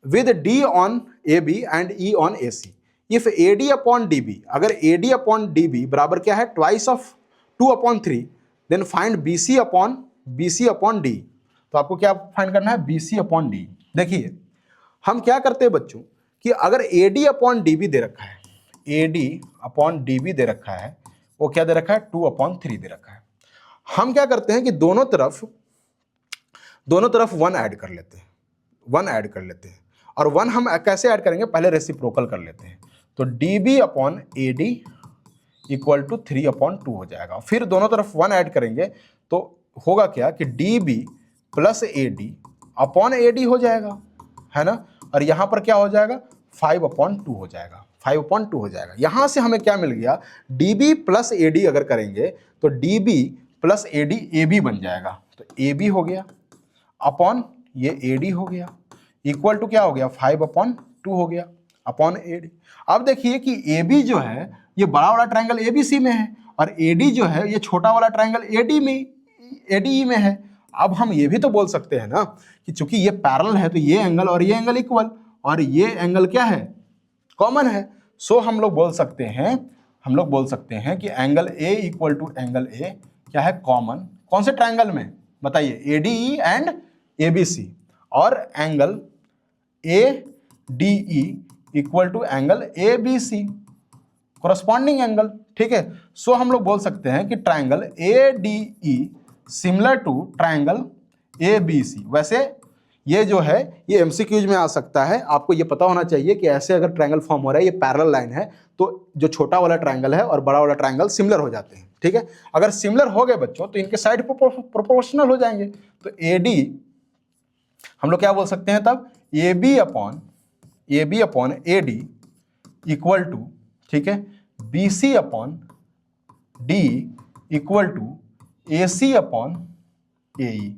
[SPEAKER 1] With D on AB and E on AC, if AD upon DB, अगर AD अपॉन DB बराबर क्या है? Twice of 2/3, then find BC upon D। तो आपको क्या फाइंड करना है? BC upon D। देखिए हम क्या करते हैं बच्चों कि अगर AD अपॉन DB दे रखा है, AD अपॉन DB दे रखा है, वो क्या दे रखा है, 2/3 दे रखा है। हम क्या करते हैं कि दोनों तरफ 1 ऐड कर लेते हैं, 1 ऐड कर लेते हैं। और 1 हम कैसे ऐड करेंगे, पहले रेसिप्रोकल कर लेते हैं। तो dB/AD इक्वल टू 3/2 हो जाएगा। फिर दोनों तरफ 1 ऐड करेंगे तो होगा क्या कि dB + AD/AD हो जाएगा, है ना। और यहां पर क्या हो जाएगा, 5/2 हो जाएगा, 5/2 हो जाएगा। यहां से हमें क्या मिल गया, dB + AD अगर करेंगे तो dB + AD AB बन जाएगा। तो AB हो गया अपॉन ये AD हो गया, इक्वल टू क्या हो गया, 5/2 हो गया अपॉन AD। अब देखिए कि AB जो है ये बड़ा वाला ट्रायंगल ABC में है और AD जो है ये छोटा वाला ट्रायंगल ADE में है। अब हम ये भी तो बोल सकते हैं ना कि चूंकि ये पैरेलल है तो ये एंगल और ये एंगल इक्वल, और ये एंगल क्या है, कॉमन है। सो हम लोग बोल सकते हैं कि angle A equal to angle A क्या है, कॉमन। कौन से ट्रायंगल में बताइए, ADE एंड ABC। और angle ADE equal to angle ABC, corresponding angle, ठीक है। सो हम लोग बोल सकते हैं कि triangle ADE similar to triangle ABC। वैसे ये जो है ये एमसीक्यूज में आ सकता है, आपको ये पता होना चाहिए कि ऐसे अगर ट्रायंगल फॉर्म हो रहा है, ये पैरेलल लाइन है, तो जो छोटा वाला ट्रायंगल है और बड़ा वाला ट्रायंगल सिमिलर हो जाते हैं, ठीक है। अगर सिमिलर हो गए बच्चों तो इनके साइड प्रोपोर्शनल हो जाएंगे। तो AD हम लोग क्या बोल सकते हैं तब, AB/AD इक्वल टू, ठीक है, BC/D इक्वल टू AC/AE।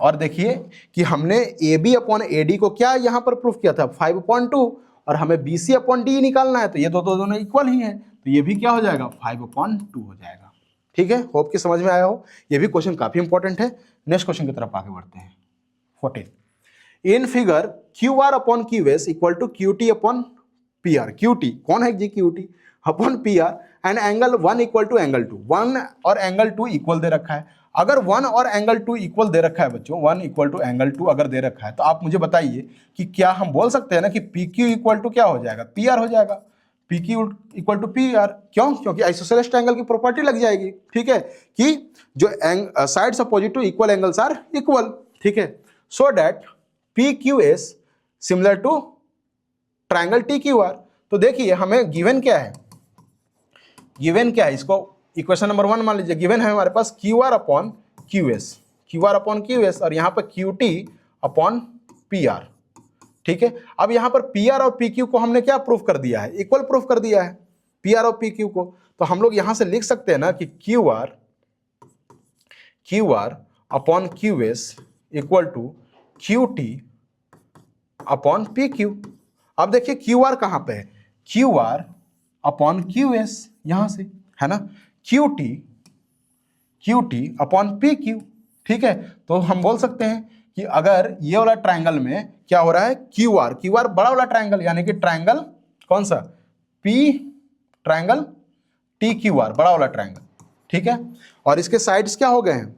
[SPEAKER 1] और देखिए कि हमने AB/AD को क्या यहां पर प्रूफ किया था, 5/2, और हमें BC/D निकालना है, तो ये दोनों इक्वल ही हैं, तो ये भी क्या हो जाएगा, 5/2 हो जाएगा। ठीक है, होप कि समझ में आया हो। ये भी क्वेश्चन काफी इंपॉर्टेंट है। नेक्स्ट क्वेश्चन की तरफ आगे बढ़ते हैं। 14 in figure QR/QS equal to QT/PR। QT कौन है जी, QT upon PR and angle 1 equal to angle 2। 1 और एंगल 2 इक्वल दे रखा है। अगर 1 और एंगल 2 इक्वल दे रखा है बच्चों, 1 इक्वल टू एंगल 2 अगर दे रखा है, तो आप मुझे बताइए कि क्या हम बोल सकते हैं ना कि PQ इक्वल टू क्या हो जाएगा, PR हो जाएगा। PQ इक्वल टू PR, क्यों, क्योंकि आइसोसेलेस ट्रायंगल की प्रॉपर्टी लग जाएगी, ठीक है, कि जो sides opposite to equal angles are equal, ठीक है। So that PQS similar to triangle TQR। तो देखिए हमें गिवन क्या है, इसको इक्वेशन नंबर 1 मान लीजिए। गिवन है हमारे पास QR/QS, और यहां पर QT/PR, ठीक है। अब यहां पर PR और PQ को हमने क्या प्रूफ कर दिया है, इक्वल प्रूफ कर दिया है PR और PQ को। तो हम लोग यहां से लिख सकते हैं ना कि QR/QS इक्वल टू QT/PQ। अब देखिए QR कहां पे है, QR/QS यहां से है ना, QT/PQ, ठीक है। तो हम बोल सकते हैं कि अगर ये वाला ट्रायंगल में क्या हो रहा है, QR बड़ा वाला ट्रायंगल, यानी कि ट्रायंगल कौन सा, ट्रायंगल TQR बड़ा वाला ट्रायंगल, ठीक है। और इसके साइड्स क्या हो गए हैं,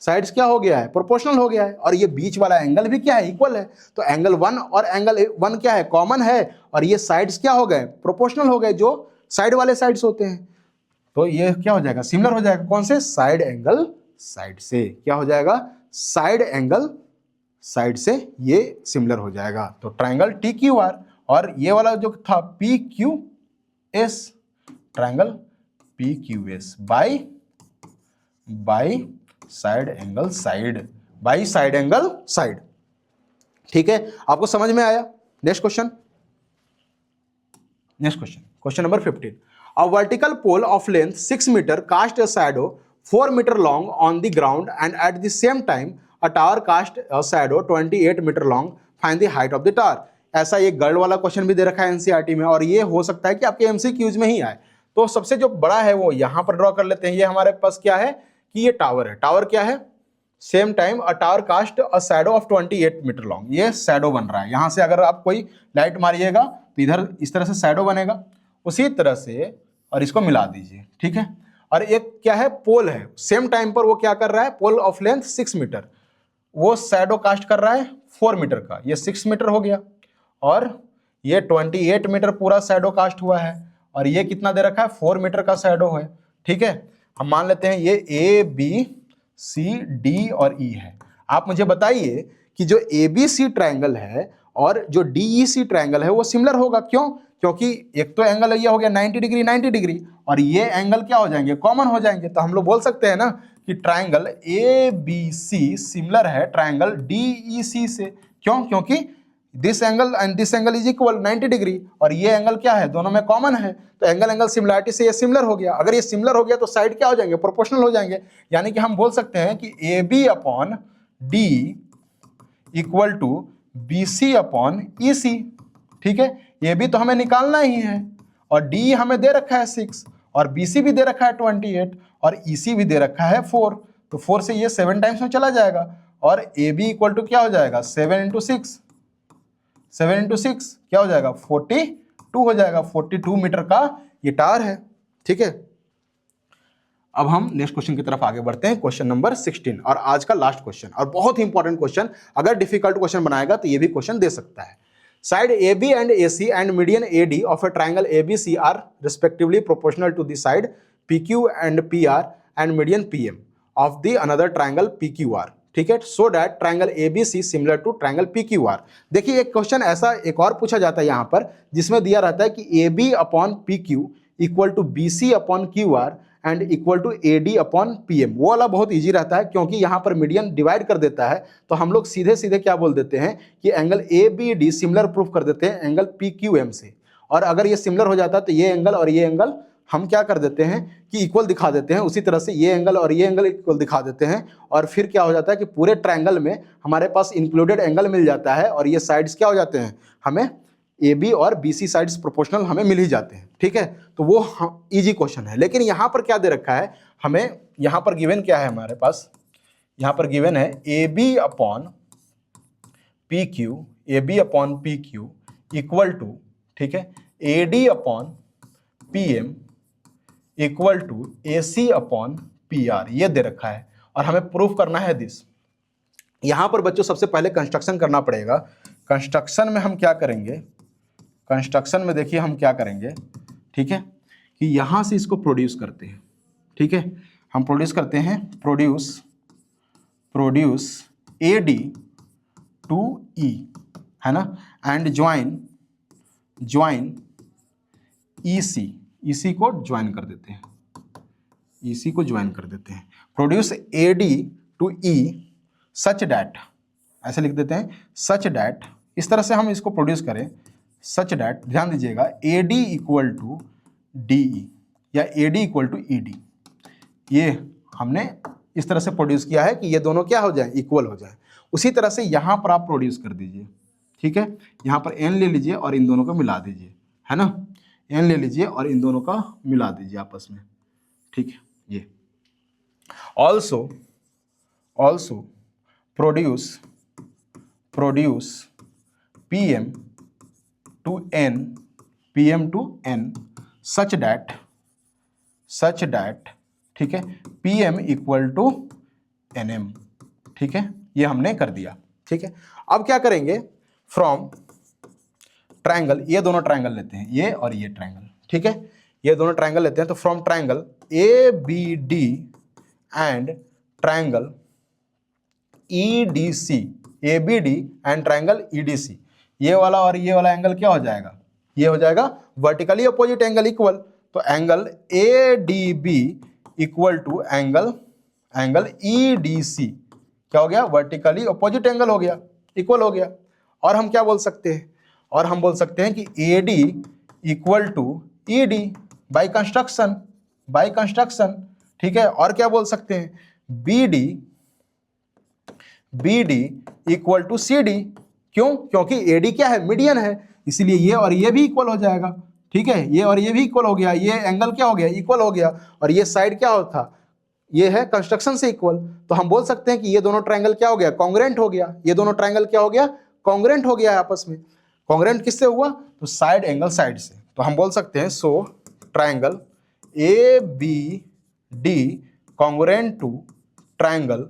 [SPEAKER 1] साइड्स क्या हो गया है, प्रोपोर्शनल हो गया है, और ये बीच वाला एंगल भी क्या है, इक्वल है। तो एंगल 1 और एंगल 1 क्या है, कॉमन है, और ये साइड्स क्या हो गए, प्रोपोर्शनल हो गए, जो साइड वाले साइड्स होते हैं। तो ये क्या हो जाएगा, सिमिलर हो जाएगा, कौन से, साइड एंगल साइड से, क्या हो जाएगा, साइड एंगल साइड से ये सिमिलर हो जाएगा। तो ट्रायंगल TQR और ये वाला जो था PQS, triangle PQS bye side angle side, by side angle side, ठीक है। आपको समझ में आया। Next question number 15। A vertical pole of length 6 meter cast a shadow 4 meter long on the ground, and at the same time a tower cast a shadow 28 meter long. Find the height of the tower. ऐसा ये girl वाला question भी दे रखा है NCERT में, और ये हो सकता है कि आपके एमसीक्यूज में ही आए। तो सबसे जो बड़ा है वो यहां पर ड्रॉ कर लेते हैं। ये हमारे पास क्या है कि ये टावर है। टावर क्या है, same time a tower cast a shadow of 28 metre long. ये शैडो बन रहा है, यहां से अगर आप कोई लाइट मारिएगा तो इधर इस तरह से शैडो बनेगा, उसी तरह से, और इसको मिला दीजिए, ठीक है। और एक क्या है, पोल है, सेम टाइम पर वो क्या कर रहा है, पोल ऑफ लेंथ 6 मीटर, वो शैडो कास्ट कर रहा है 4 मीटर का, ये 6 मीटर हो गया, और ये 28 मीटर पूरा शैडो कास्ट हुआ है, और ये कितना दे रखा है, 4 मीटर का शैडो है। ठीक है, हम मान लेते हैं ये ABCD और E है। आप मुझे बताइए कि जो ABC ट्रायंगल है और जो DEC ट्रायंगल है वो सिमिलर होगा, क्यों? क्योंकि एक तो एंगल ये हो गया 90 डिग्री 90 डिग्री, और ये एंगल क्या हो जाएंगे, कॉमन हो जाएंगे। तो हम लोग बोल सकते हैं ना कि ट्रायंगल ABC सिमिलर है ट्रायंगल DEC से। क्यों? क्योंकि this angle and this angle is equal 90 degree, और ये एंगल क्या है, दोनों में कॉमन है, तो एंगल सिमिलरिटी से ये सिमिलर हो गया। अगर ये सिमिलर हो गया तो साइड क्या हो जाएंगे, प्रोपोर्शनल हो जाएंगे। यानी कि हम बोल सकते हैं कि AB upon D equal to BC upon EC। ठीक है, ये भी तो हमें निकालना ही है, और D हमें दे रखा है 6, और BC भी दे रखा है 28, और EC भी दे रखा है 4। तो 4 से ये 7 टाइम्स में चला जाएगा, और AB इक्वल टू क्या हो जाएगा, 7 इंटू 6, 7 इंटू 6 क्या हो जाएगा, 42 हो जाएगा। 42 मीटर का ये टावर है। ठीक है, अब हम नेक्स्ट क्वेश्चन की तरफ आगे बढ़ते हैं, क्वेश्चन नंबर 16, और आज का लास्ट क्वेश्चन, और बहुत ही इंपॉर्टेंट क्वेश्चन। अगर डिफिकल्ट क्वेश्चन बनाएगा तो ये भी क्वेश्चन दे सकता है। Side AB and AC and median AD of a triangle ABC are respectively proportional to the side PQ and PR and median PM of the another triangle PQR। ठीक है, so that triangle ABC similar to triangle PQR। देखिए एक question ऐसा एक और पूछा जाता है यहाँ पर, जिसमें दिया रहता है कि AB upon PQ equal to BC upon QR and equal to AD upon PM। वो वाला बहुत इजी रहता है, क्योंकि यहाँ पर मीडियन डिवाइड कर देता है, तो हम लोग सीधे सीधे क्या बोल देते हैं कि एंगल ABD सिमिलर प्रूफ कर देते हैं एंगल PQM से। और अगर ये सिमिलर हो जाता है तो ये एंगल और ये एंगल हम क्या कर देते हैं कि इक्वल दिखा देते हैं। उसी तरह से ये एंगल और ये एंगल इक्वल दिखा देते हैं, और फिर क्या हो जाता है कि पूरे ट्रायंगल में हमारे पास इंक्लूडेड एंगल मिल जाता है, और ये साइड्स क्या हो जाते हैं, हमें AB और BC साइड्स प्रोपोर्शनल हमें मिल ही जाते हैं। ठीक है, तो वो इजी क्वेश्चन है। लेकिन यहाँ पर क्या दे रखा है हमें, यहाँ पर गिवन क्या है हमारे पास, यहाँ पर गिवन है AB upon PQ equal to, ठीक है, AD upon PM equal to AC upon PR, ये दे रखा है, और हमें प्रूफ करना है दिस। यहाँ पर बच्चों सबसे पहले कंस्ट्रक्शन करना पड़ेगा। कंस्ट्रक्शन में हम क्या करेंगे, कंस्ट्रक्शन में देखिए हम क्या करेंगे, ठीक है, कि यहाँ से इसको प्रोड्यूस करते हैं। ठीक है, हम प्रोड्यूस करते हैं, प्रोड्यूस AD टू E, है ना, एंड ज्वाइन EC को ज्वाइन कर देते हैं, EC को ज्वाइन कर देते हैं। Produce AD to E such that, ऐसे लिख देते हैं, सच डैट, इस तरह से हम इसको प्रोड्यूस करें, सच डैट, ध्यान दीजिएगा, AD इक्वल टू DE या AD इक्वल टू ED, ये हमने इस तरह से प्रोड्यूस किया है कि ये दोनों क्या हो जाए, इक्वल हो जाए। उसी तरह से यहाँ पर आप प्रोड्यूस कर दीजिए। ठीक है, यहाँ पर n ले लीजिए और इन दोनों को मिला दीजिए, है ना, n ले लीजिए और इन दोनों का मिला दीजिए आपस में। ठीक है, ये also produce PM to N such that, ठीक है, PM इक्वल टू NM। ठीक है, ये हमने कर दिया। ठीक है, अब क्या करेंगे, फ्रॉम ट्रायंगल, ये दोनों ट्रायंगल लेते हैं, ये और ये ट्रायंगल। ठीक है, ये दोनों ट्रायंगल लेते हैं, तो from triangle ABD and triangle EDC, ABD and triangle EDC, ये वाला और ये वाला एंगल क्या हो जाएगा, ये हो जाएगा वर्टिकली अपोजिट एंगल इक्वल। तो angle ADB equal to angle EDC क्या हो गया, वर्टिकली अपोजिट एंगल हो गया, इक्वल हो गया। और हम क्या बोल सकते हैं, और हम बोल सकते हैं कि AD equal to ED by construction. ठीक है, और क्या बोल सकते हैं, BD इक्वल टू CD, क्यों, क्योंकि AD क्या है, मीडियन है, इसीलिए ये और ये भी इक्वल हो जाएगा। ठीक है, ये और ये भी इक्वल हो गया, ये एंगल क्या हो गया, इक्वल हो गया, और ये साइड क्या होता, ये है कंस्ट्रक्शन से इक्वल। तो हम बोल सकते हैं कि ये दोनों ट्रायंगल क्या हो गया, कॉन्ग्रुएंट हो गया, ये दोनों ट्रायंगल क्या हो गया, कॉन्ग्रुएंट हो गया आपस में। कॉन्ग्रुएंट किससे हुआ, तो साइड एंगल साइड से। तो हम बोल सकते हैं, so triangle ABD congruent to triangle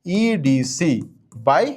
[SPEAKER 1] EDC by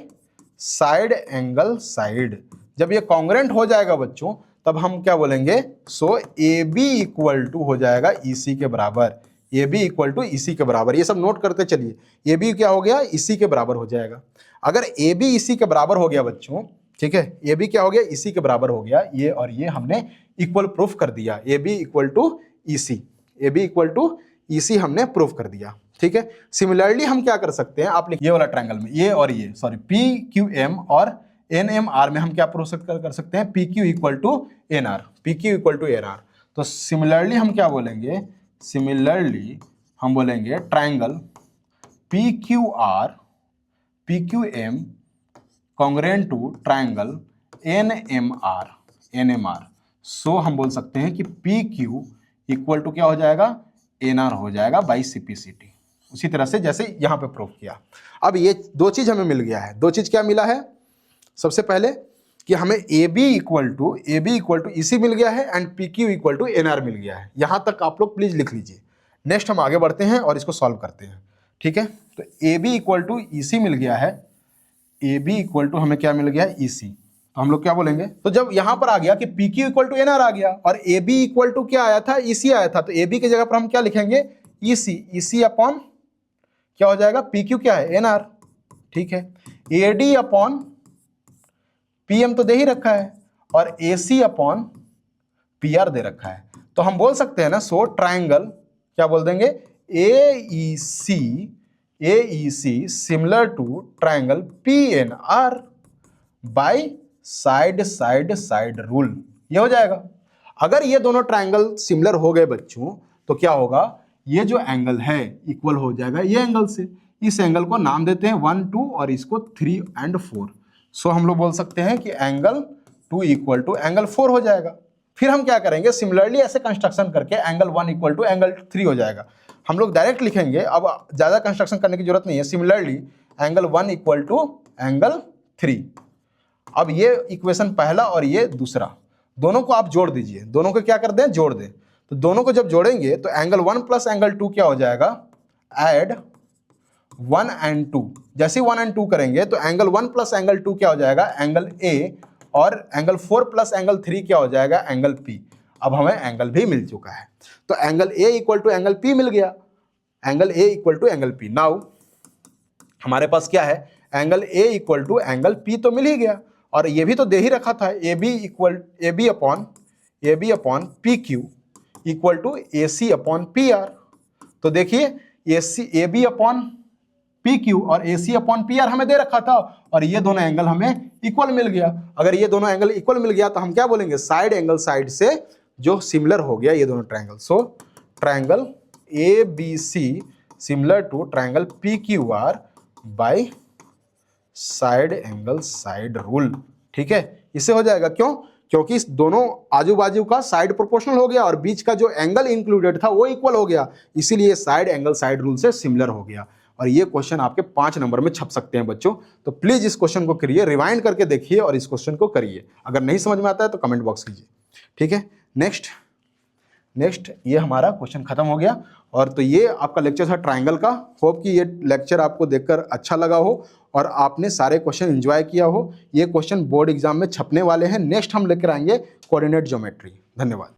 [SPEAKER 1] side angle side. जब ये कॉन्ग्रुएंट हो जाएगा बच्चों, तब हम क्या बोलेंगे, सो ए बी इक्वल टू हो जाएगा इसी के बराबर, ए बी इक्वल टू इसी के बराबर। ये सब नोट करते चलिए, ए बी क्या हो गया, इसी के बराबर हो जाएगा। अगर ए बी इसी के बराबर हो गया बच्चों, ठीक है, ए बी क्या हो गया, इसी के बराबर हो गया, ये और ये हमने इक्वल प्रूफ कर दिया, ए बी इक्वल टू इसी, ए बी इक्वल टू इसी हमने प्रूफ कर दिया, ठीक है। सिमिलरली हम क्या कर सकते हैं, आप ये वाला ट्रायंगल में ये और ये, सॉरी पी क्यू एम और एन एम आर में हम क्या प्रूफ कर सकते हैं, P Q equal to N R, P Q equal to N R. तो सिमिलरली हम क्या बोलेंगे, सिमिलरली हम बोलेंगे triangle P Q R, P Q M congruent to triangle N M R, N M R. So हम बोल सकते हैं कि पी क्यू इक्वल टू क्या हो जाएगा, एन आर हो जाएगा बाई सिपिसिटी, उसी तरह से जैसे यहाँ पे प्रूफ किया। अब ये दो चीज हमें मिल गया है, दो चीज क्या मिला है, सबसे पहले कि हमें ए बी इक्वल टू इसी मिल गया है and P Q equal to N R मिल गया है। यहाँ तक आप लोग प्लीज लिख लीजिए। नेक्स्ट हम आगे बढ़ते हैं और इसको सॉल्व करते हैं, ठीक है। तो ए बी इक्वल टू इसी मिल गया है, ए बी इक्वल टू हमें क्या मिल गया, इसी। तो हम लोग क्या बोलेंगे, तो जब यहां पर आ गया कि P Q equal to N R आ गया और ए बी इक्वल टू क्या आया था, इसी आया था, तो ए बी की जगह पर हम क्या लिखेंगे, इसी, इसी अपॉन क्या हो जाएगा, पी क्यू क्या है, एन आर, ठीक है। A D upon P M तो दे ही रखा है और A C upon P R दे रखा है। तो हम बोल सकते हैं ना, सो ट्राइंगल क्या बोल देंगे, A E C similar to triangle P N R by side side side rule, ये हो जाएगा। अगर ये दोनों ट्राइंगल सिमिलर हो गए बच्चों, तो क्या होगा, ये जो एंगल है इक्वल हो जाएगा ये एंगल से। इस एंगल को नाम देते हैं 1, 2 और इसको 3 और 4। सो हम लोग बोल सकते हैं कि एंगल 2 इक्वल टू एंगल 4 हो जाएगा। फिर हम क्या करेंगे, सिमिलरली ऐसे कंस्ट्रक्शन करके एंगल 1 इक्वल टू एंगल 3 हो जाएगा। हम लोग डायरेक्ट लिखेंगे, अब ज्यादा कंस्ट्रक्शन करने की जरूरत नहीं है। Similarly angle 1 equal to angle 3। अब ये इक्वेशन पहला और ये दूसरा, दोनों को आप जोड़ दीजिए, दोनों को क्या कर दें, जोड़ दें। तो दोनों को जब जोड़ेंगे तो एंगल 1 प्लस एंगल 2 क्या हो जाएगा, ऐड 1 and 2। जैसे 1 and 2 करेंगे तो एंगल 1 प्लस एंगल 2 क्या हो जाएगा, एंगल ए, और एंगल 4 प्लस एंगल 3 क्या हो जाएगा, एंगल पी। अब हमें एंगल भी मिल चुका है, तो angle A equal to angle P मिल गया, angle A equal to angle P. Now हमारे पास क्या है, angle A equal to angle P तो मिल ही गया, और ये भी तो दे ही रखा था, A B upon P Q equal to A C upon P R. तो देखिए A B upon P Q और A C upon P R हमें दे रखा था, और ये दोनों एंगल हमें इक्वल मिल गया। अगर ये दोनों एंगल इक्वल मिल गया तो हम क्या बोलेंगे, साइड एंगल साइड से जो सिमिलर हो गया ये दोनों triangle. So triangle A B C similar to triangle P Q R by side angle side rule, ठीक है। इससे हो जाएगा, क्यों, क्योंकि इस दोनों आजू बाजू का साइड प्रोपोर्शनल हो गया और बीच का जो एंगल इंक्लूडेड था वो इक्वल हो गया, इसीलिए साइड एंगल साइड रूल से सिमिलर हो गया। और ये क्वेश्चन आपके 5 नंबर में छप सकते हैं बच्चों। तो प्लीज इस क्वेश्चन को करिए, रिवाइंड करके देखिए और इस क्वेश्चन को करिए। अगर नहीं समझ में आता है तो कमेंट बॉक्स कीजिए, ठीक है। नेक्स्ट ये हमारा क्वेश्चन खत्म हो गया। और तो ये आपका लेक्चर था ट्रायंगल का। होप कि ये लेक्चर आपको देखकर अच्छा लगा हो और आपने सारे क्वेश्चन एंजॉय किया हो। ये क्वेश्चन बोर्ड एग्जाम में छपने वाले हैं। नेक्स्ट हम लेकर आएंगे कोऑर्डिनेट ज्योमेट्री। धन्यवाद।